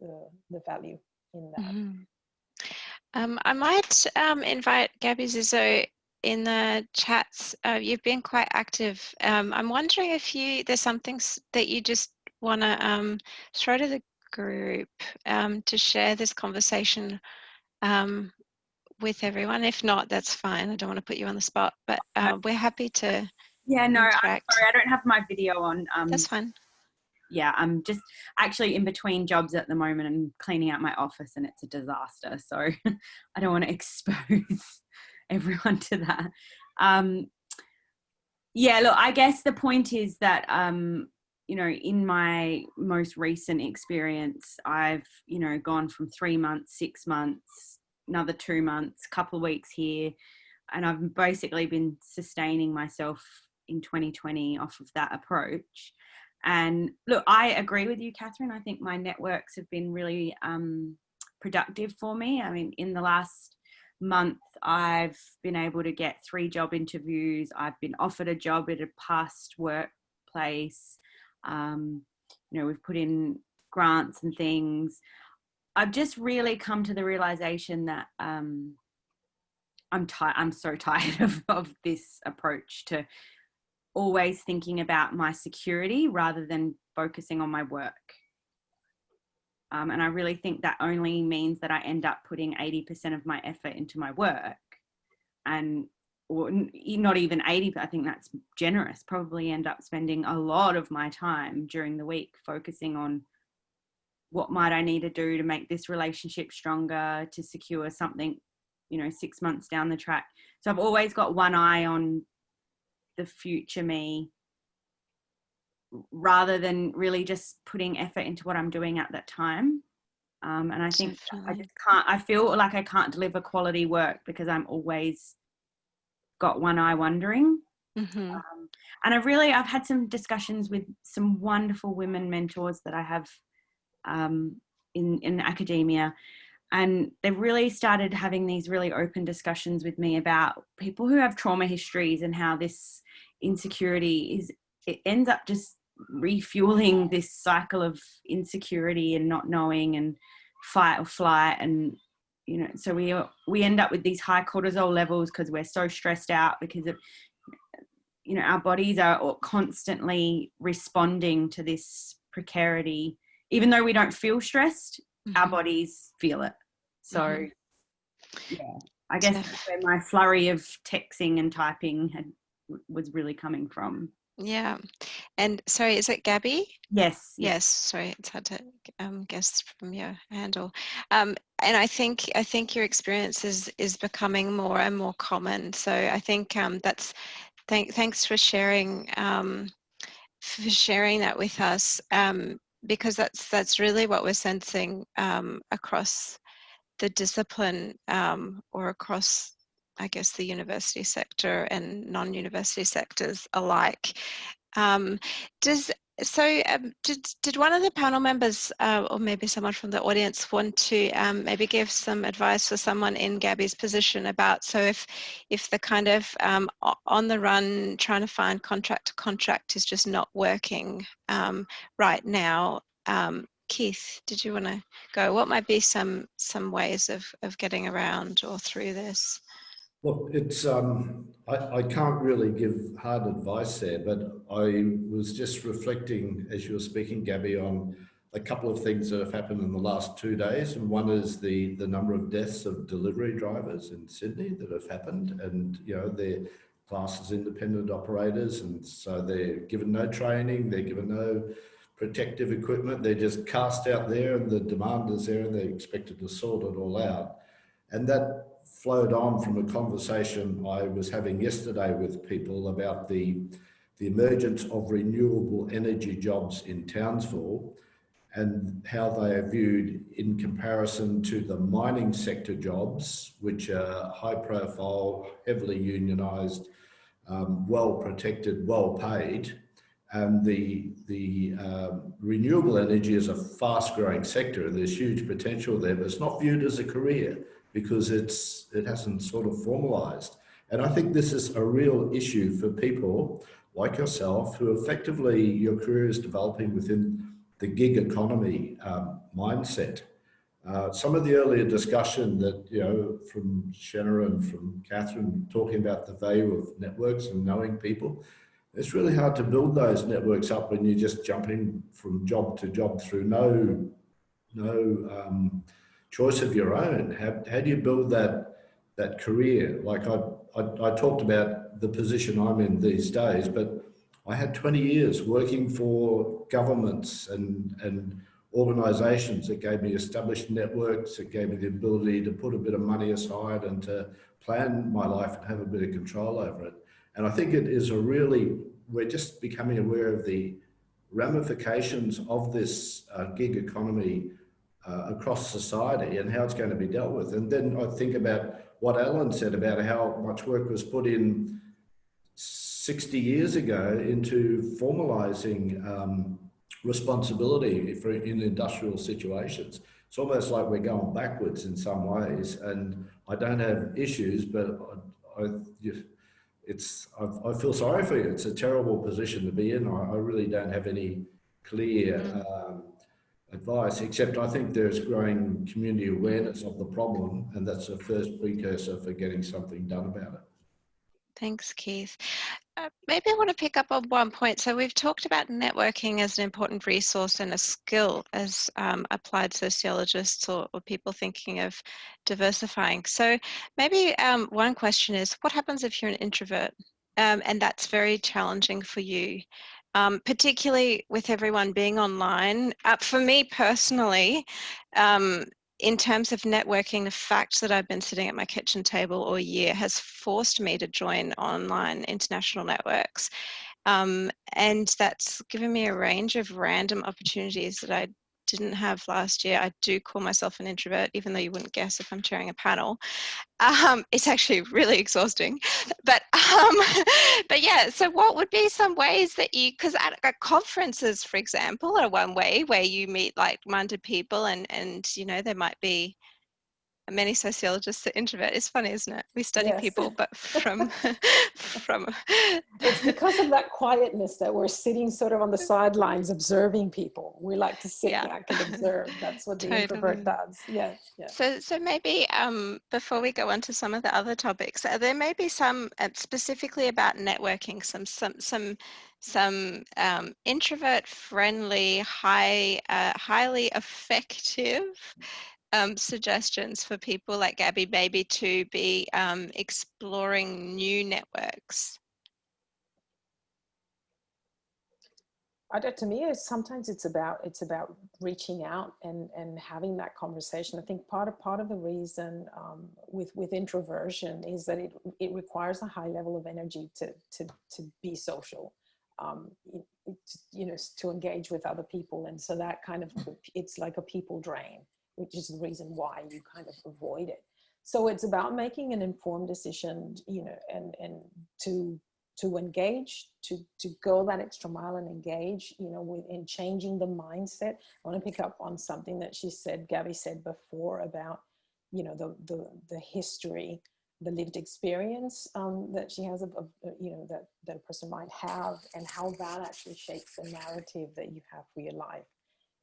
know, the value in that. Mm-hmm. I might invite Gabby Zizzo in the chats. You've been quite active. I'm wondering if there's something that you just want to throw to the group to share this conversation with everyone. If not, that's fine. I don't want to put you on the spot, but we're happy to interact. I'm sorry, I don't have my video on. That's fine. Yeah, I'm just actually in between jobs at the moment and cleaning out my office, and it's a disaster. So I don't want to expose everyone to that. Yeah, look, I guess the point is that, you know, in my most recent experience, I've, you know, gone from 3 months, 6 months, another 2 months, couple of weeks here, and I've basically been sustaining myself in 2020 off of that approach. And look, I agree with you, Catherine. I think my networks have been really productive for me. I mean, in the last month, I've been able to get 3 job interviews. I've been offered a job at a past workplace. You know, we've put in grants and things. I've just really come to the realization that I'm so tired of this approach to always thinking about my security rather than focusing on my work. And I really think that only means that I end up putting 80% of my effort into my work, or not even 80, I think that's generous, probably end up spending a lot of my time during the week focusing on what might I need to do to make this relationship stronger, to secure something, you know, 6 months down the track. So I've always got one eye on the future me, rather than really just putting effort into what I'm doing at that time. And I think I feel like I can't deliver quality work because I'm always got one eye wondering. Mm-hmm. And I've had some discussions with some wonderful women mentors that I have in academia, and they've really started having these really open discussions with me about people who have trauma histories and how this insecurity it ends up just refueling this cycle of insecurity and not knowing and fight or flight. And, you know, so we end up with these high cortisol levels because we're so stressed out because of, you know, our bodies are constantly responding to this precarity. Even though we don't feel stressed, our bodies feel it. So, yeah, I guess that's where my flurry of texting and typing was really coming from. Yeah. And sorry, is it Gabby? Yes. Yes. Sorry, it's hard to guess from your handle. I think your experience is becoming more and more common. So I think thanks for sharing that with us, because that's really what we're sensing across the discipline, or across, I guess, the university sector and non-university sectors alike. Did one of the panel members, or maybe someone from the audience, want to maybe give some advice for someone in Gabby's position about, so if the kind of on the run trying to find contract to contract is just not working right now? Keith, did you want to go? What might be some ways of getting around or through this? Look, it's I can't really give hard advice there, but I was just reflecting as you were speaking, Gabby, on a couple of things that have happened in the last 2 days. And one is the number of deaths of delivery drivers in Sydney that have happened, and they're classed as independent operators, and so they're given no training, they're given no protective equipment, they're just cast out there, and the demand is there, and they're expected to sort it all out. And that flowed on from a conversation I was having yesterday with people about the emergence of renewable energy jobs in Townsville and how they are viewed in comparison to the mining sector jobs, which are high profile, heavily unionised, well protected, well paid. And the renewable energy is a fast growing sector, and there's huge potential there, but it's not viewed as a career because it hasn't sort of formalized. And I think this is a real issue for people like yourself who effectively your career is developing within the gig economy mindset. Some of the earlier discussion that, from Sienna and from Catherine talking about the value of networks and knowing people, it's really hard to build those networks up when you're just jumping from job to job through no choice of your own. How do you build that career? Like I talked about the position I'm in these days, but I had 20 years working for governments and organisations that gave me established networks, that gave me the ability to put a bit of money aside and to plan my life and have a bit of control over it. And I think it is we're just becoming aware of the ramifications of this gig economy across society and how it's going to be dealt with. And then I think about what Alan said about how much work was put in 60 years ago into formalising responsibility in industrial situations. It's almost like we're going backwards in some ways, and I don't have issues, but I feel sorry for you. It's a terrible position to be in. I really don't have any clear advice, except I think there's growing community awareness of the problem, and that's the first precursor for getting something done about it. Thanks, Keith. Maybe I want to pick up on one point. So we've talked about networking as an important resource and a skill as applied sociologists or people thinking of diversifying. So maybe one question is, what happens if you're an introvert and that's very challenging for you? Particularly with everyone being online. For me personally, in terms of networking, the fact that I've been sitting at my kitchen table all year has forced me to join online international networks. And that's given me a range of random opportunities that I didn't have last year. I do call myself an introvert, even though you wouldn't guess if I'm chairing a panel. It's actually really exhausting, but yeah, so what would be some ways that you, because at conferences, for example, are one way where you meet like-minded people and there might be many sociologists are introvert. It's funny, isn't it? We study people, but from it's because of that quietness that we're sitting sort of on the sidelines observing people. We like to sit back and observe. That's what the introvert does. Yeah. So maybe before we go on to some of the other topics, there may be some specifically about networking, some introvert friendly, highly effective suggestions for people like Gabby maybe to be exploring new networks. To me, sometimes it's about reaching out and having that conversation. I think part of the reason with introversion is that it requires a high level of energy to be social, to engage with other people, and so that kind of, it's like a people drain, which is the reason why you kind of avoid it. So it's about making an informed decision, and to engage, to go that extra mile and engage, in changing the mindset. I want to pick up on something that Gabby said before about, the history, the lived experience that she has of that a person might have, and how that actually shapes the narrative that you have for your life.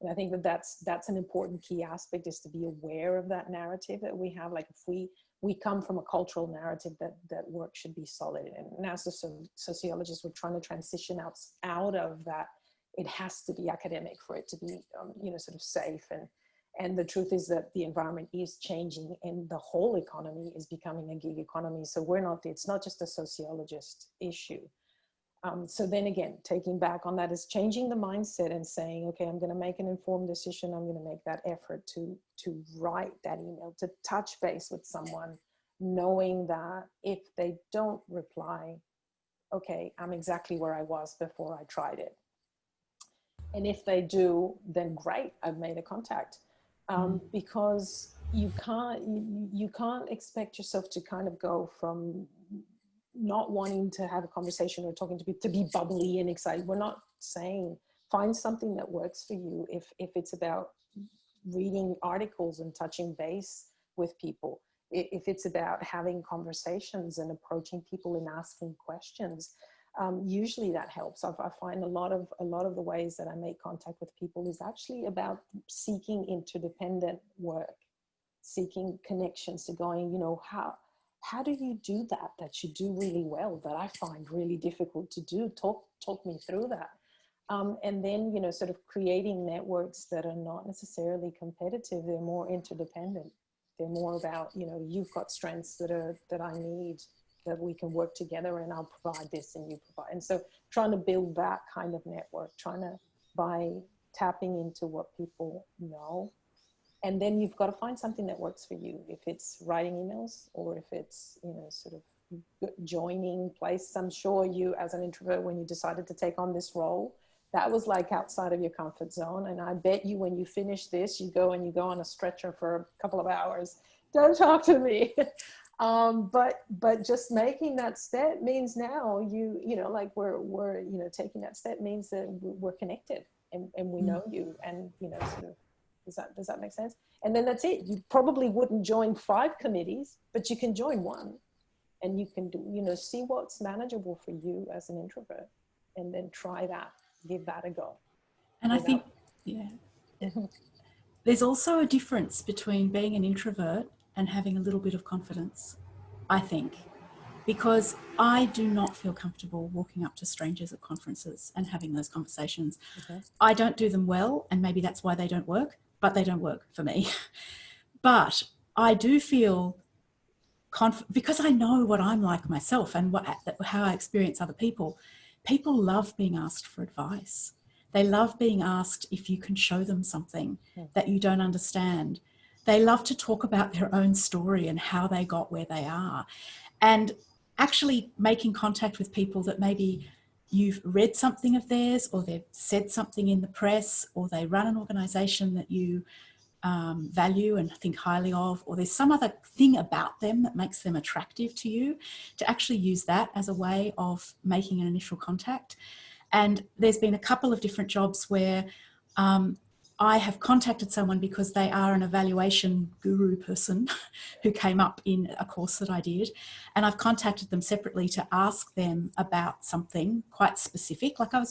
And I think that's an important key aspect, is to be aware of that narrative that we have. Like, if we come from a cultural narrative that work should be solid, and as a sociologist, we're trying to transition out of that. It has to be academic for it to be, sort of safe. And the truth is that the environment is changing, and the whole economy is becoming a gig economy. So it's not just a sociologist issue. So then again, taking back on that is changing the mindset and saying, okay, I'm going to make an informed decision. I'm going to make that effort to write that email, to touch base with someone, knowing that if they don't reply, okay, I'm exactly where I was before I tried it. And if they do, then great, I've made a contact. Because you can't expect yourself to kind of go from not wanting to have a conversation or talking to people to be bubbly and excited. We're not saying find something that works for you. If it's about reading articles and touching base with people, if it's about having conversations and approaching people and asking questions, usually that helps. I find a lot of the ways that I make contact with people is actually about seeking interdependent work, seeking connections, to going, how do you do that you do really well, that I find really difficult to do? Talk me through that. And then, sort of creating networks that are not necessarily competitive. They're more interdependent. They're more about, you've got strengths that I need, that we can work together, and I'll provide this and you provide. And so trying to build that kind of network, by tapping into what people know. And then you've got to find something that works for you. If it's writing emails, or if it's, sort of joining places. I'm sure you, as an introvert, when you decided to take on this role, that was like outside of your comfort zone. And I bet you when you finish this, you go on a stretcher for a couple of hours. Don't talk to me. But just making that step means now like we're taking that step means that we're connected, and we know you, and sort of, does that make sense? And then that's it. You probably wouldn't join 5 committees, but you can join 1, and you can do, see what's manageable for you as an introvert, and then try that, give that a go. And I think, there's also a difference between being an introvert and having a little bit of confidence, I think, because I do not feel comfortable walking up to strangers at conferences and having those conversations. Okay. I don't do them well, and maybe that's why they don't work, but they don't work for me. But I do feel because I know what I'm like myself and how I experience other people. People love being asked for advice. They love being asked if you can show them something that you don't understand. They love to talk about their own story and how they got where they are. And actually making contact with people that maybe you've read something of theirs, or they've said something in the press, or they run an organisation that you value and think highly of, or there's some other thing about them that makes them attractive to you, to actually use that as a way of making an initial contact. And there's been a couple of different jobs where I have contacted someone because they are an evaluation guru person who came up in a course that I did. And I've contacted them separately to ask them about something quite specific. Like I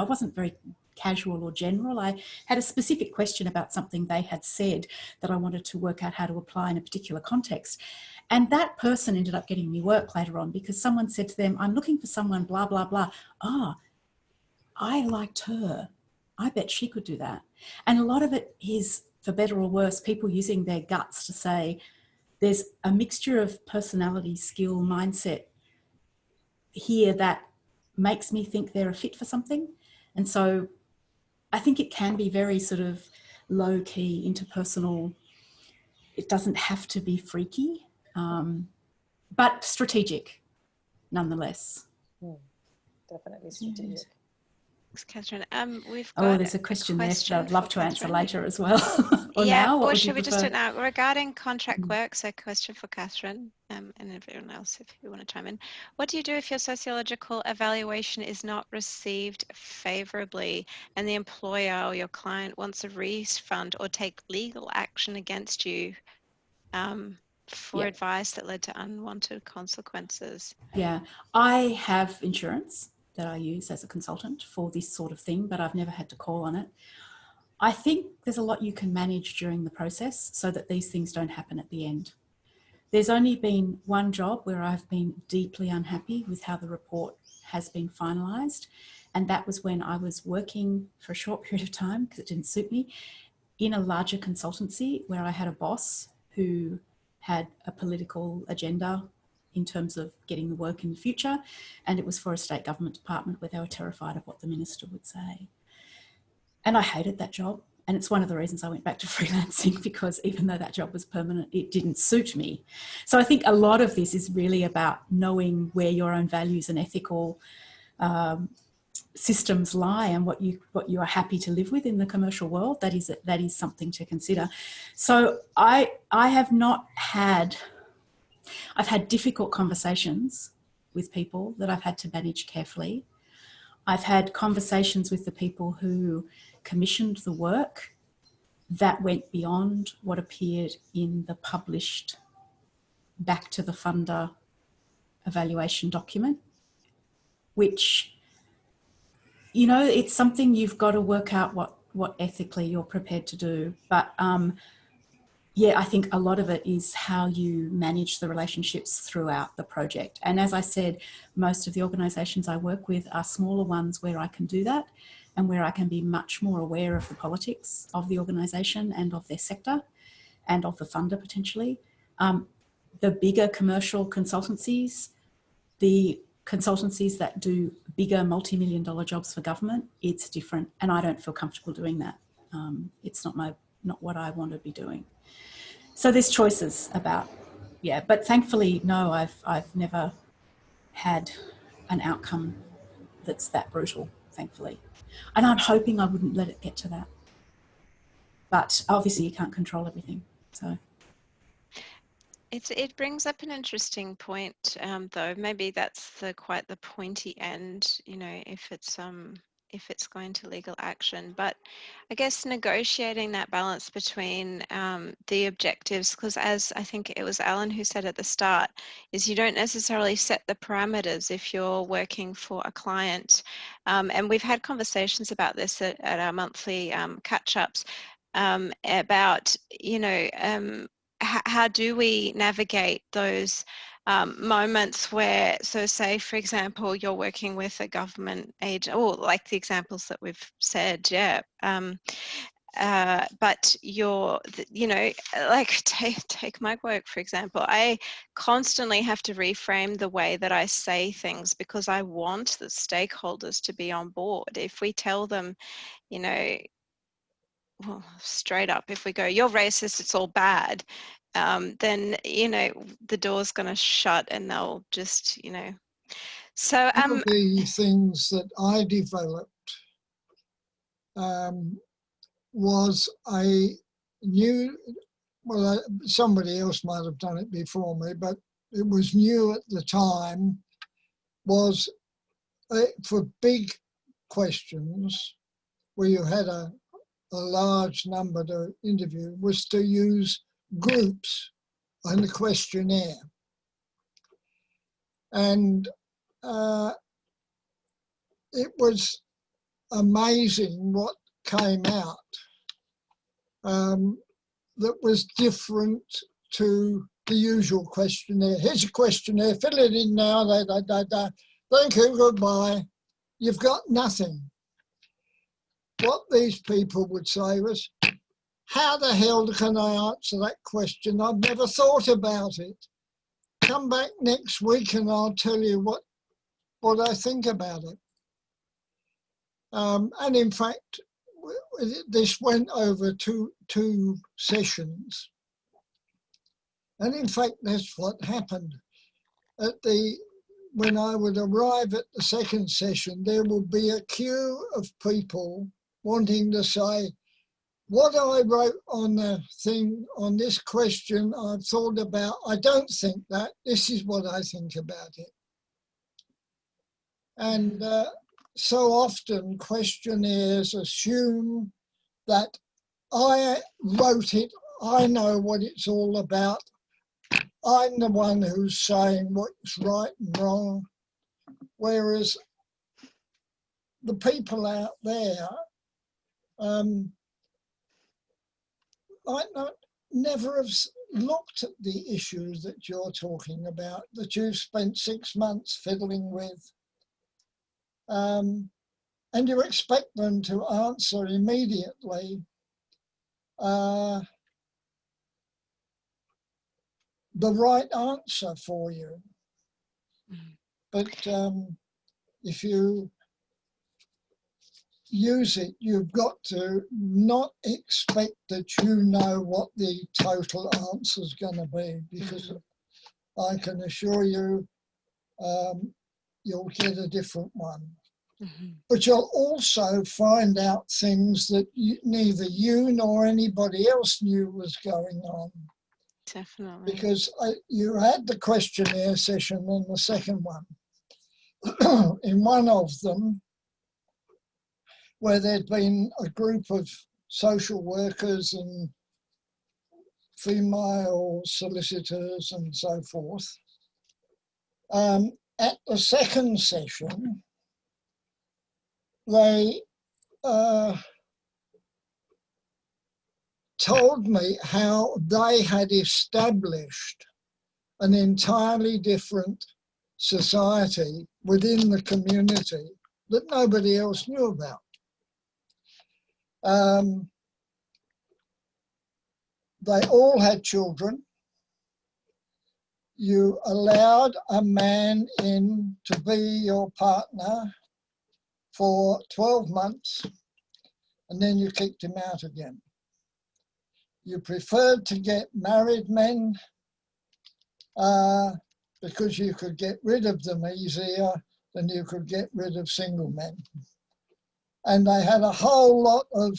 wasn't very casual or general. I had a specific question about something they had said that I wanted to work out how to apply in a particular context. And that person ended up getting me work later on because someone said to them, I'm looking for someone, blah, blah, blah. I liked her. I bet she could do that. And a lot of it is, for better or worse, people using their guts to say, there's a mixture of personality, skill, mindset here that makes me think they're a fit for something. And so I think it can be very sort of low key, interpersonal. It doesn't have to be freaky, but strategic nonetheless. Definitely strategic. Thanks, Catherine. We've Oh, got there's a question there that I'd for love to answer Catherine. later as well. Or Yeah, now, what or would you should we just do it prefer? now? Regarding contract work, so question for Catherine, and everyone else if you want to chime in. What do you do if your sociological evaluation is not received favourably and the employer or your client wants a refund or take legal action against you for advice that led to unwanted consequences? Yeah, I have insurance that I use as a consultant for this sort of thing, but I've never had to call on it. I think there's a lot you can manage during the process so that these things don't happen at the end. There's only been one job where I've been deeply unhappy with how the report has been finalised, and that was when I was working for a short period of time, because it didn't suit me, in a larger consultancy where I had a boss who had a political agenda in terms of getting the work in the future, and it was for a state government department where they were terrified of what the minister would say. And I hated that job. And it's one of the reasons I went back to freelancing, because even though that job was permanent, it didn't suit me. So I think a lot of this is really about knowing where your own values and ethical systems lie and what you are happy to live with in the commercial world. That is something to consider. So I've had difficult conversations with people that I've had to manage carefully. I've had conversations with the people who commissioned the work that went beyond what appeared in the published back to the funder evaluation document, which, you know, it's something you've got to work out what ethically you're prepared to do. But yeah, I think a lot of it is how you manage the relationships throughout the project. And as I said, most of the organisations I work with are smaller ones where I can do that and where I can be much more aware of the politics of the organisation and of their sector and of the funder potentially. The bigger commercial consultancies, the consultancies that do bigger multi-million-dollar jobs for government, it's different. And I don't feel comfortable doing that. It's not what I want to be doing. So there's choices about, yeah, but thankfully, no, I've never had an outcome that's that brutal, thankfully. And I'm hoping I wouldn't let it get to that. But obviously you can't control everything, so. It brings up an interesting point, though. Maybe that's quite the pointy end, you know, if it's going to legal action. But I guess negotiating that balance between the objectives, because as I think it was Alan who said at the start, is you don't necessarily set the parameters if you're working for a client. And we've had conversations about this at our monthly catch-ups about, you know, how do we navigate those moments where, so say, for example, you're working with a government agent, or like the examples that we've said, yeah. But you're, you know, like take my work, for example. I constantly have to reframe the way that I say things because I want the stakeholders to be on board. If we tell them, you know, well, straight up, if we go, you're racist, it's all bad, then, you know, the door's going to shut and they'll just, you know. So one of the things that I developed was I knew, well, somebody else might have done it before me, but it was new at the time, was for big questions where you had a large number to interview, was to use groups on the questionnaire. And it was amazing what came out that was different to the usual questionnaire. Here's a questionnaire, fill it in now, thank you, goodbye. You've got nothing. What these people would say was, how the hell can I answer that question? I've never thought about it. Come back next week and I'll tell you what I think about it. And in fact, this went over two sessions. And in fact, that's what happened. When I would arrive at the second session, there would be a queue of people wanting to say, what I wrote on the thing, on this question, I've thought about, I don't think that, this is what I think about it. And so often questionnaires assume that I wrote it, I know what it's all about, I'm the one who's saying what's right and wrong, whereas the people out there might not never have looked at the issues that you're talking about, that you've spent 6 months fiddling with. And you expect them to answer immediately the right answer for you. But if you use it, you've got to not expect that you know what the total answer is going to be, because I can assure you you'll get a different one. But you'll also find out things that neither you nor anybody else knew was going on. Definitely. Because you had the questionnaire session and the second one. In one of them, where there'd been a group of social workers and female solicitors and so forth, at the second session, they told me how they had established an entirely different society within the community that nobody else knew about. They all had children. You allowed a man in to be your partner for 12 months, and then you kicked him out again. You preferred to get married men because you could get rid of them easier than you could get rid of single men. And they had a whole lot of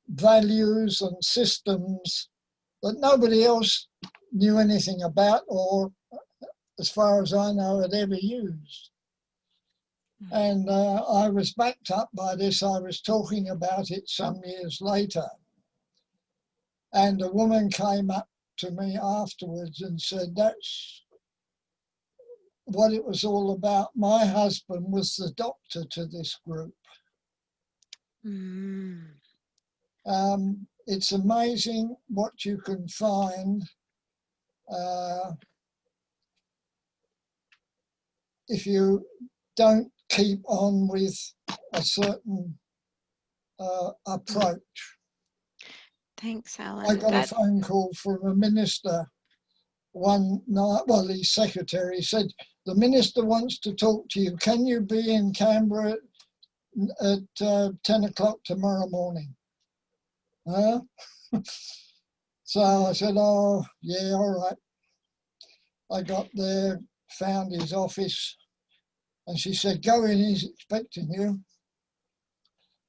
values and systems that nobody else knew anything about, or as far as I know, had ever used. And I was backed up by this. I was talking about it some years later. And a woman came up to me afterwards and said, that's what it was all about. My husband was the doctor to this group. It's amazing what you can find if you don't keep on with a certain approach. Thanks, Alan. I got a phone call from a minister one night, well, his secretary said, the minister wants to talk to you. Can you be in Canberra at 10 o'clock tomorrow morning? Huh? So I said, oh, yeah, all right. I got there, found his office, and she said, go in, he's expecting you.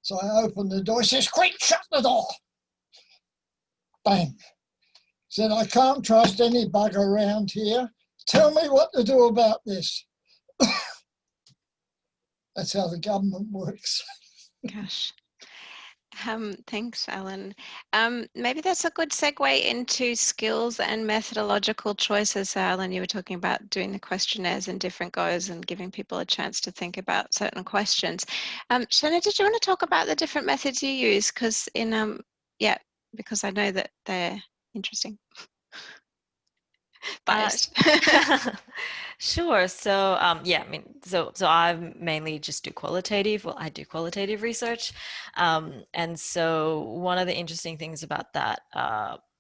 So I opened the door. He says, quick, shut the door. Bang. Said, I can't trust any bugger around here. Tell me what to do about this. That's how the government works. Gosh. Thanks, Alan. Maybe that's a good segue into skills and methodological choices. Alan, you were talking about doing the questionnaires and different goes and giving people a chance to think about certain questions. Sienna, did you want to talk about the different methods you use? Because because I know that they're interesting. Biased. Sure. So yeah, I mean, so I mainly just do qualitative. Well, I do qualitative research, and so one of the interesting things about that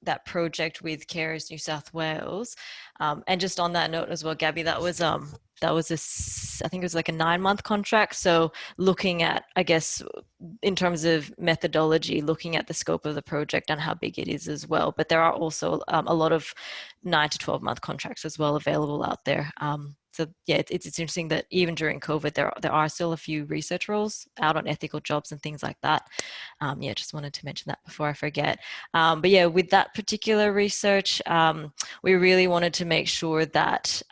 that project with Carers New South Wales. And just on that note as well, Gabby, that was I think it was like a 9-month contract. So looking at, I guess, in terms of methodology, looking at the scope of the project and how big it is as well. But there are also a lot of 9 to 12-month contracts as well available out there. So yeah, it's interesting that even during COVID, there are still a few research roles out on ethical jobs and things like that. Yeah, just wanted to mention that before I forget. But yeah, with that particular research, we really wanted to make sure that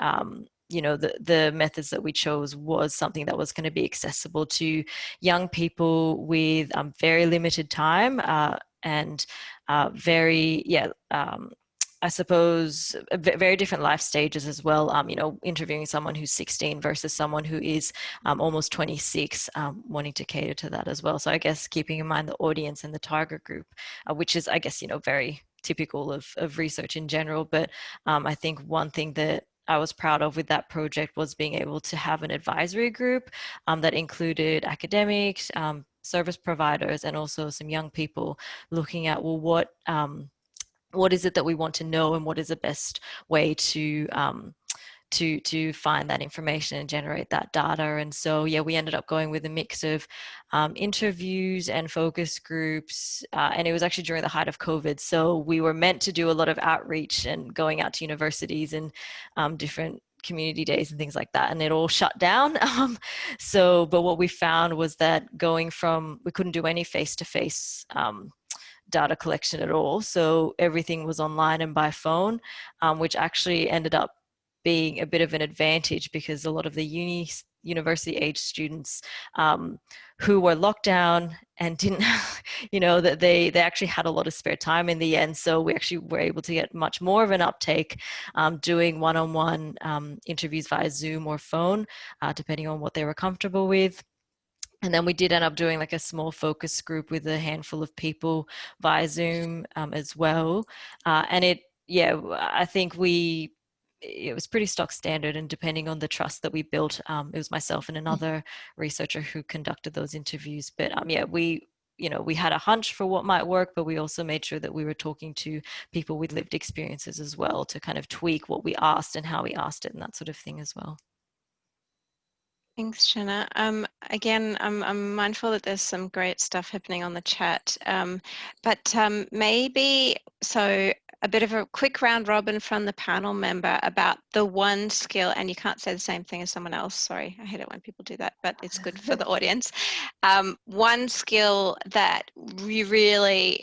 you know, the methods that we chose was something that was going to be accessible to young people with very limited time and very, I suppose, very different life stages as well. You know, interviewing someone who's 16 versus someone who is almost 26, wanting to cater to that as well. So I guess keeping in mind the audience and the target group, which is, I guess, you know, very typical of research in general. But I think one thing that I was proud of with that project was being able to have an advisory group that included academics, service providers, and also some young people looking at, well, what is it that we want to know, and what is the best way to find that information and generate that data. And so, yeah, we ended up going with a mix of interviews and focus groups. And it was actually during the height of COVID. So we were meant to do a lot of outreach and going out to universities and different community days and things like that, and it all shut down. But what we found was that we couldn't do any face-to-face data collection at all. So everything was online and by phone, which actually ended up being a bit of an advantage, because a lot of the university age students who were locked down and didn't, you know, that they actually had a lot of spare time in the end. So we actually were able to get much more of an uptake doing one-on-one interviews via Zoom or phone, depending on what they were comfortable with. And then we did end up doing like a small focus group with a handful of people via Zoom as well. I think it was pretty stock standard, and depending on the trust that we built, it was myself and another researcher who conducted those interviews. But we had a hunch for what might work, but we also made sure that we were talking to people with lived experiences as well to kind of tweak what we asked and how we asked it and that sort of thing as well. Thanks, Jenna. Again, I'm mindful that there's some great stuff happening on the chat, but maybe, so a bit of a quick round robin from the panel member about the one skill, and you can't say the same thing as someone else. Sorry, I hate it when people do that, but it's good for the audience. One skill that we really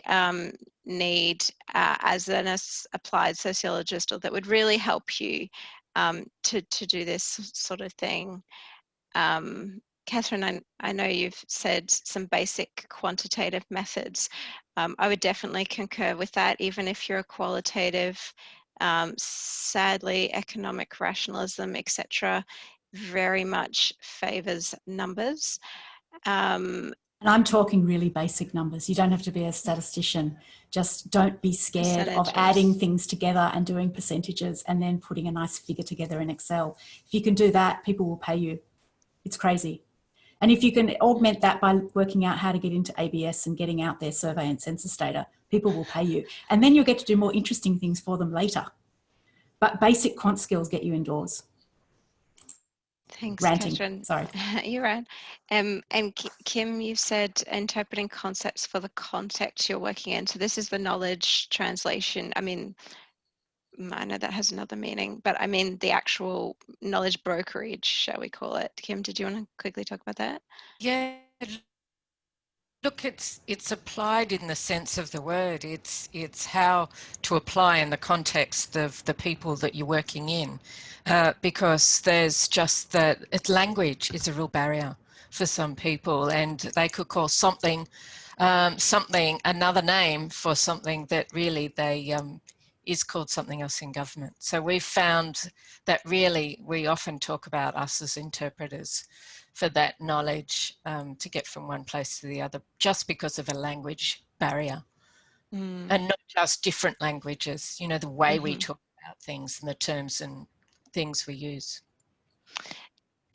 need as an applied sociologist, or that would really help you to do this sort of thing. Catherine, I know you've said some basic quantitative methods. I would definitely concur with that, even if you're a qualitative. Sadly, economic rationalism, etc., very much favours numbers. And I'm talking really basic numbers. You don't have to be a statistician. Just don't be scared of adding things together and doing percentages and then putting a nice figure together in Excel. If you can do that, people will pay you. It's crazy. And if you can augment that by working out how to get into ABS and getting out their survey and census data, people will pay you. And then you'll get to do more interesting things for them later. But basic quant skills get you indoors. Thanks, Ranting. Catherine. Sorry. You're right. And Kim, you've said interpreting concepts for the context you're working in. So this is the knowledge translation. I mean, I know that has another meaning, but I mean the actual knowledge brokerage, shall we call it. Kim, did you want to quickly talk about that? Yeah, look, it's applied in the sense of the word. It's how to apply in the context of the people that you're working in, because there's just that language is a real barrier for some people, and they could call something another name for something that really they is called something else in government. So we've found that really we often talk about us as interpreters for that knowledge to get from one place to the other, just because of a language barrier. And not just different languages, you know, the way we talk about things and the terms and things we use.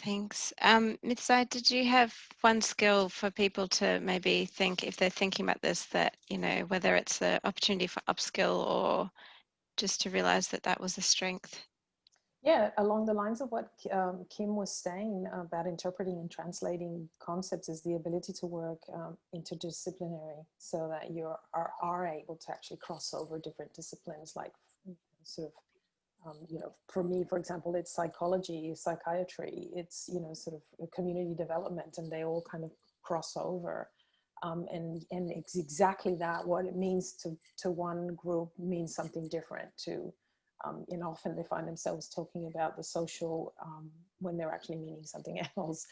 Thanks. Mithzay, did you have one skill for people to maybe think, if they're thinking about this, that, you know, whether it's the opportunity for upskill or just to realize that that was a strength? Yeah, along the lines of what Kim was saying about interpreting and translating concepts, is the ability to work interdisciplinary, so that you are able to actually cross over different disciplines, like sort of, you know, for me, for example, it's psychology, psychiatry, it's, you know, sort of community development, and they all kind of cross over. And it's exactly that, what it means to one group means something different to, and often they find themselves talking about the social when they're actually meaning something else.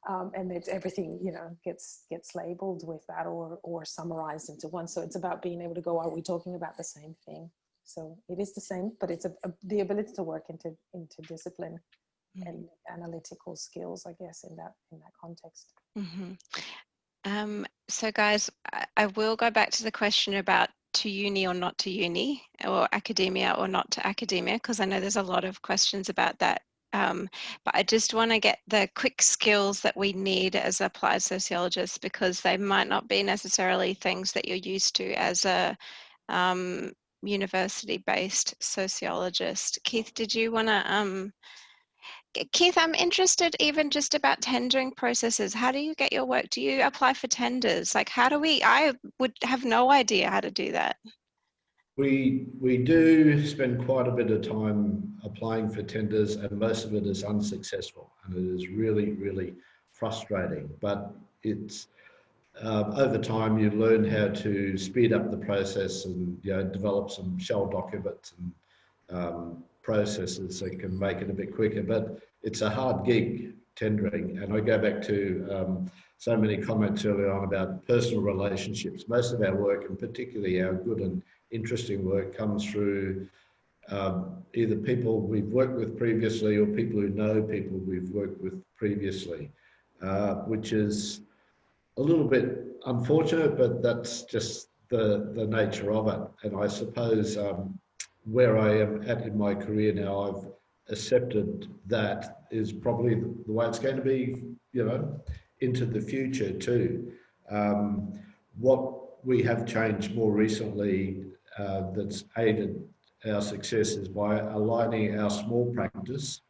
And it's everything, you know, gets labeled with that, or summarized into one. So it's about being able to go, are we talking about the same thing? So it is the same, but it's the ability to work into discipline and analytical skills, I guess, in that context. Mm-hmm. So guys, I will go back to the question about to uni or not to uni, or academia or not to academia, because I know there's a lot of questions about that. But I just want to get the quick skills that we need as applied sociologists, because they might not be necessarily things that you're used to as a university-based sociologist. Keith, did you want to Keith, I'm interested even just about tendering processes. How do you get your work? Do you apply for tenders? Like, how do we, I would have no idea how to do that. We do spend quite a bit of time applying for tenders, and most of it is unsuccessful, and it is really, really frustrating. But it's over time you learn how to speed up the process and, you know, develop some shell documents and processes that can make it a bit quicker. But it's a hard gig, tendering, and I go back to so many comments earlier on about personal relationships. Most of our work, and particularly our good and interesting work, comes through either people we've worked with previously or people who know people we've worked with previously, which is a little bit unfortunate, but that's just the nature of it. And I suppose where I am at in my career now, I've accepted that is probably the way it's going to be, you know, into the future too. What we have changed more recently that's aided our success is by aligning our small practice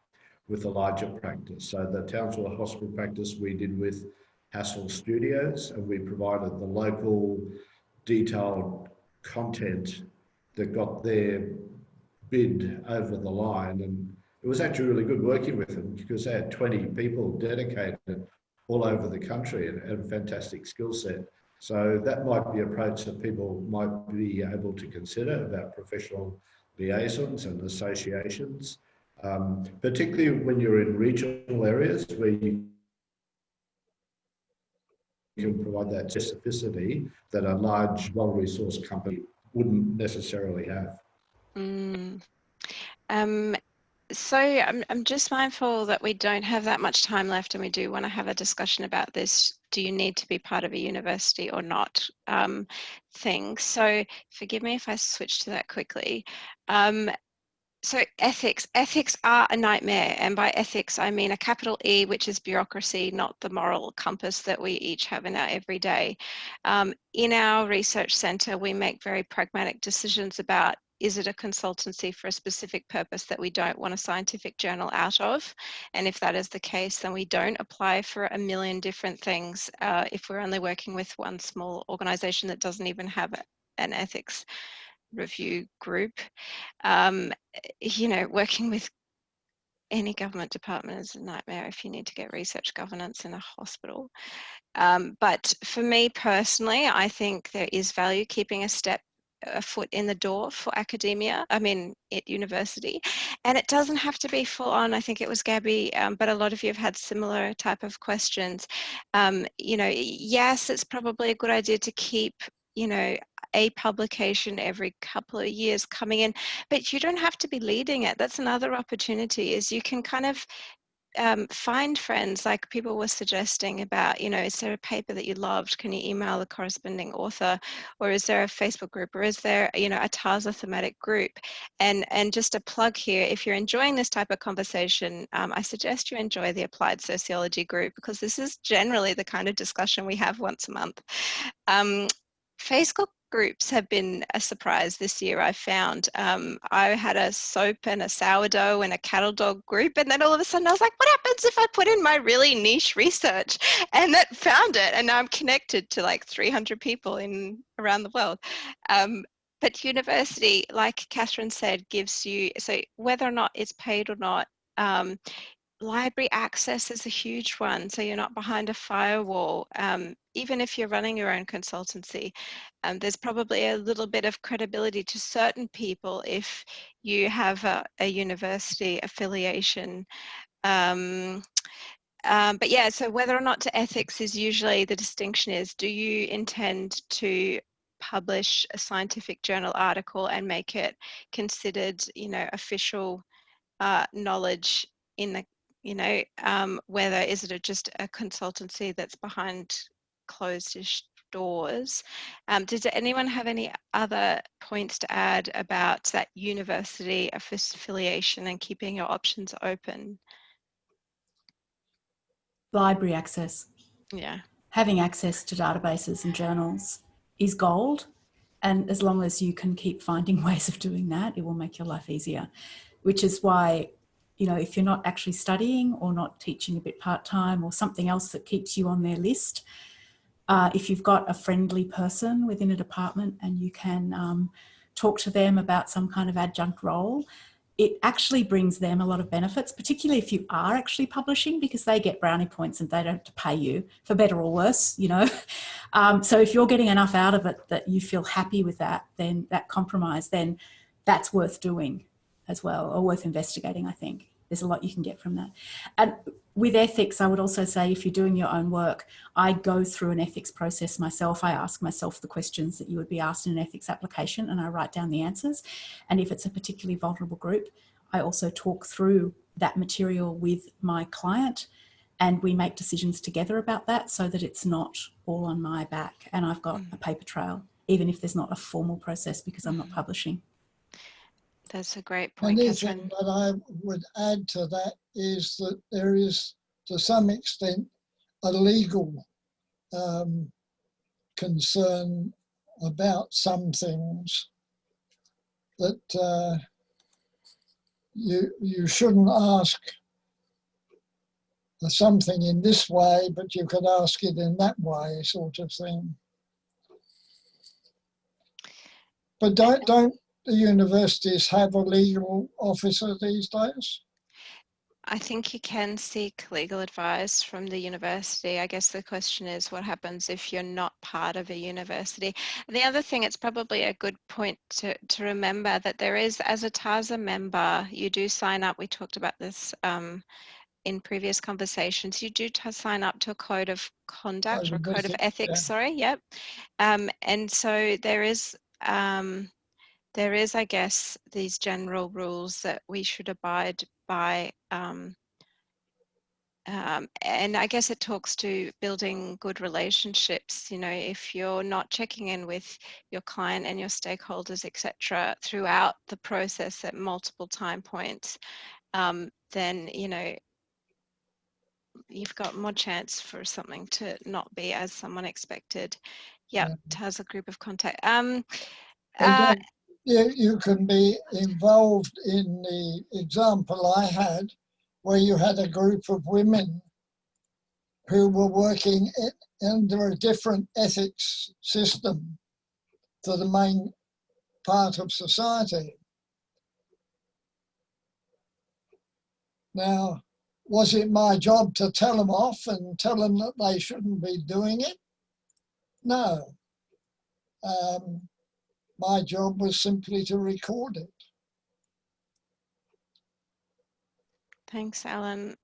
with a larger practice. So the Townsville Hospital practice we did with Hastings Studios, and we provided the local detailed content that got their bid over the line. And it was actually really good working with them, because they had 20 people dedicated all over the country and a fantastic skill set. So that might be an approach that people might be able to consider about professional liaisons and associations, particularly when you're in regional areas where you can provide that specificity that a large, well-resourced company wouldn't necessarily have. So I'm just mindful that we don't have that much time left, and we do want to have a discussion about this. Do you need to be part of a university or not thing? So forgive me if I switch to that quickly. So ethics are a nightmare, and by ethics I mean a capital E, which is bureaucracy, not the moral compass that we each have in our everyday. In our research centre, we make very pragmatic decisions about, is it a consultancy for a specific purpose that we don't want a scientific journal out of? And if that is the case, then we don't apply for a million different things if we're only working with one small organisation that doesn't even have an ethics review group. You know, working with any government department is a nightmare if you need to get research governance in a hospital. But for me personally, I think there is value keeping a foot in the door for academia, I mean at university, and it doesn't have to be full on. I think it was Gabby, but a lot of you have had similar type of questions. You know, yes, it's probably a good idea to keep, you know, a publication every couple of years coming in, but you don't have to be leading it. That's another opportunity, is you can kind of find friends, like people were suggesting about, is there a paper that you loved? Can you email the corresponding author? Or is there a Facebook group? Or is there, a TASA thematic group? And just a plug here, if you're enjoying this type of conversation, I suggest you enjoy the Applied Sociology group, because this is generally the kind of discussion we have once a month. Facebook groups have been a surprise this year, I found. I had a soap and a sourdough and a cattle dog group, and then all of a sudden I was like, what happens if I put in my really niche research? And that found it, and now I'm connected to like 300 people around the world. But university, like Catherine said, gives you, so whether or not it's paid or not, library access is a huge one, so you're not behind a firewall. Even if you're running your own consultancy, there's probably a little bit of credibility to certain people if you have a university affiliation. But yeah, so whether or not to ethics is usually the distinction is, do you intend to publish a scientific journal article and make it considered, official knowledge in the, whether is it just a consultancy that's behind closed-ish doors. Does anyone have any other points to add about that university affiliation and keeping your options open? Library access. Yeah. Having access to databases and journals is gold. And as long as you can keep finding ways of doing that, it will make your life easier, which is why, if you're not actually studying or not teaching a bit part-time or something else that keeps you on their list, if you've got a friendly person within a department and you can talk to them about some kind of adjunct role, it actually brings them a lot of benefits, particularly if you are actually publishing, because they get brownie points and they don't have to pay you, for better or worse, So if you're getting enough out of it that you feel happy with that, then that compromise, then that's worth doing as well, or worth investigating, I think. There's a lot you can get from that. And with ethics, I would also say, if you're doing your own work, I go through an ethics process myself. I ask myself the questions that you would be asked in an ethics application, and I write down the answers. And if it's a particularly vulnerable group, I also talk through that material with my client, and we make decisions together about that so that it's not all on my back. And I've got a paper trail, even if there's not a formal process, because I'm not publishing. That's a great point, Catherine. Anything that I would add to that is that there is, to some extent, a legal concern about some things that you shouldn't ask something in this way, but you could ask it in that way, sort of thing. But don't the universities have a legal officer these days? I think you can seek legal advice from the university. I guess the question is, what happens if you're not part of a university? And the other thing, it's probably a good point to remember that there is, as a TASA member, you do sign up. We talked about this in previous conversations. You do sign up to a code of conduct or code of ethics, yeah. Sorry, yep. And so there is, I guess, these general rules that we should abide by. And I guess it talks to building good relationships. If you're not checking in with your client and your stakeholders, etc., throughout the process at multiple time points, then, you've got more chance for something to not be as someone expected. Yep, TASA group of contact. You can be involved in the example I had, where you had a group of women who were working under a different ethics system to the main part of society. Now, was it my job to tell them off and tell them that they shouldn't be doing it? No. My job was simply to record it. Thanks, Alan.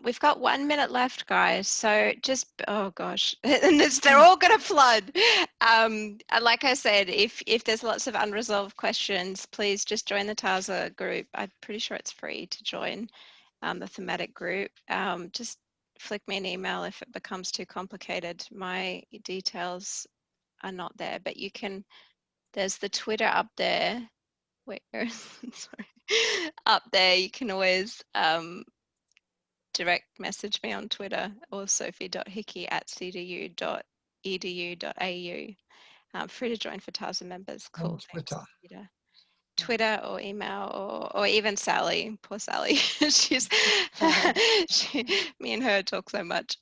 We've got 1 minute left, guys. So just, oh gosh, and they're all going to flood. Like I said, if there's lots of unresolved questions, please just join the TASA group. I'm pretty sure it's free to join. the thematic group. Just flick me an email if it becomes too complicated. My details are not there, but you can, there's the Twitter up there. Wait, sorry. Up there, you can always direct message me on Twitter, or sophie.hickey@cdu.edu.au. Free to join for TASA members. Cool. On Twitter. Thanks, Twitter or email, or even Sally, poor Sally. She's me and her talk so much.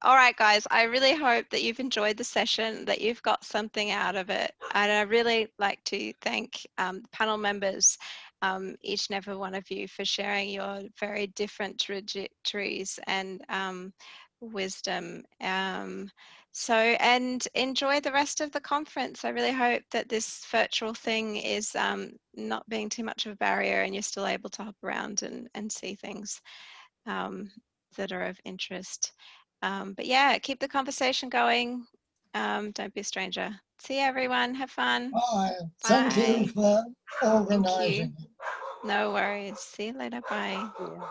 All right, guys, I really hope that you've enjoyed the session, that you've got something out of it. And I really like to thank panel members, each and every one of you, for sharing your very different trajectories and wisdom. And enjoy the rest of the conference. I really hope that this virtual thing is not being too much of a barrier, and you're still able to hop around and see things that are of interest. But yeah, keep the conversation going. Don't be a stranger. See you, everyone. Have fun. Bye. Bye. Thank you for organising. No worries. See you later. Bye. Yeah.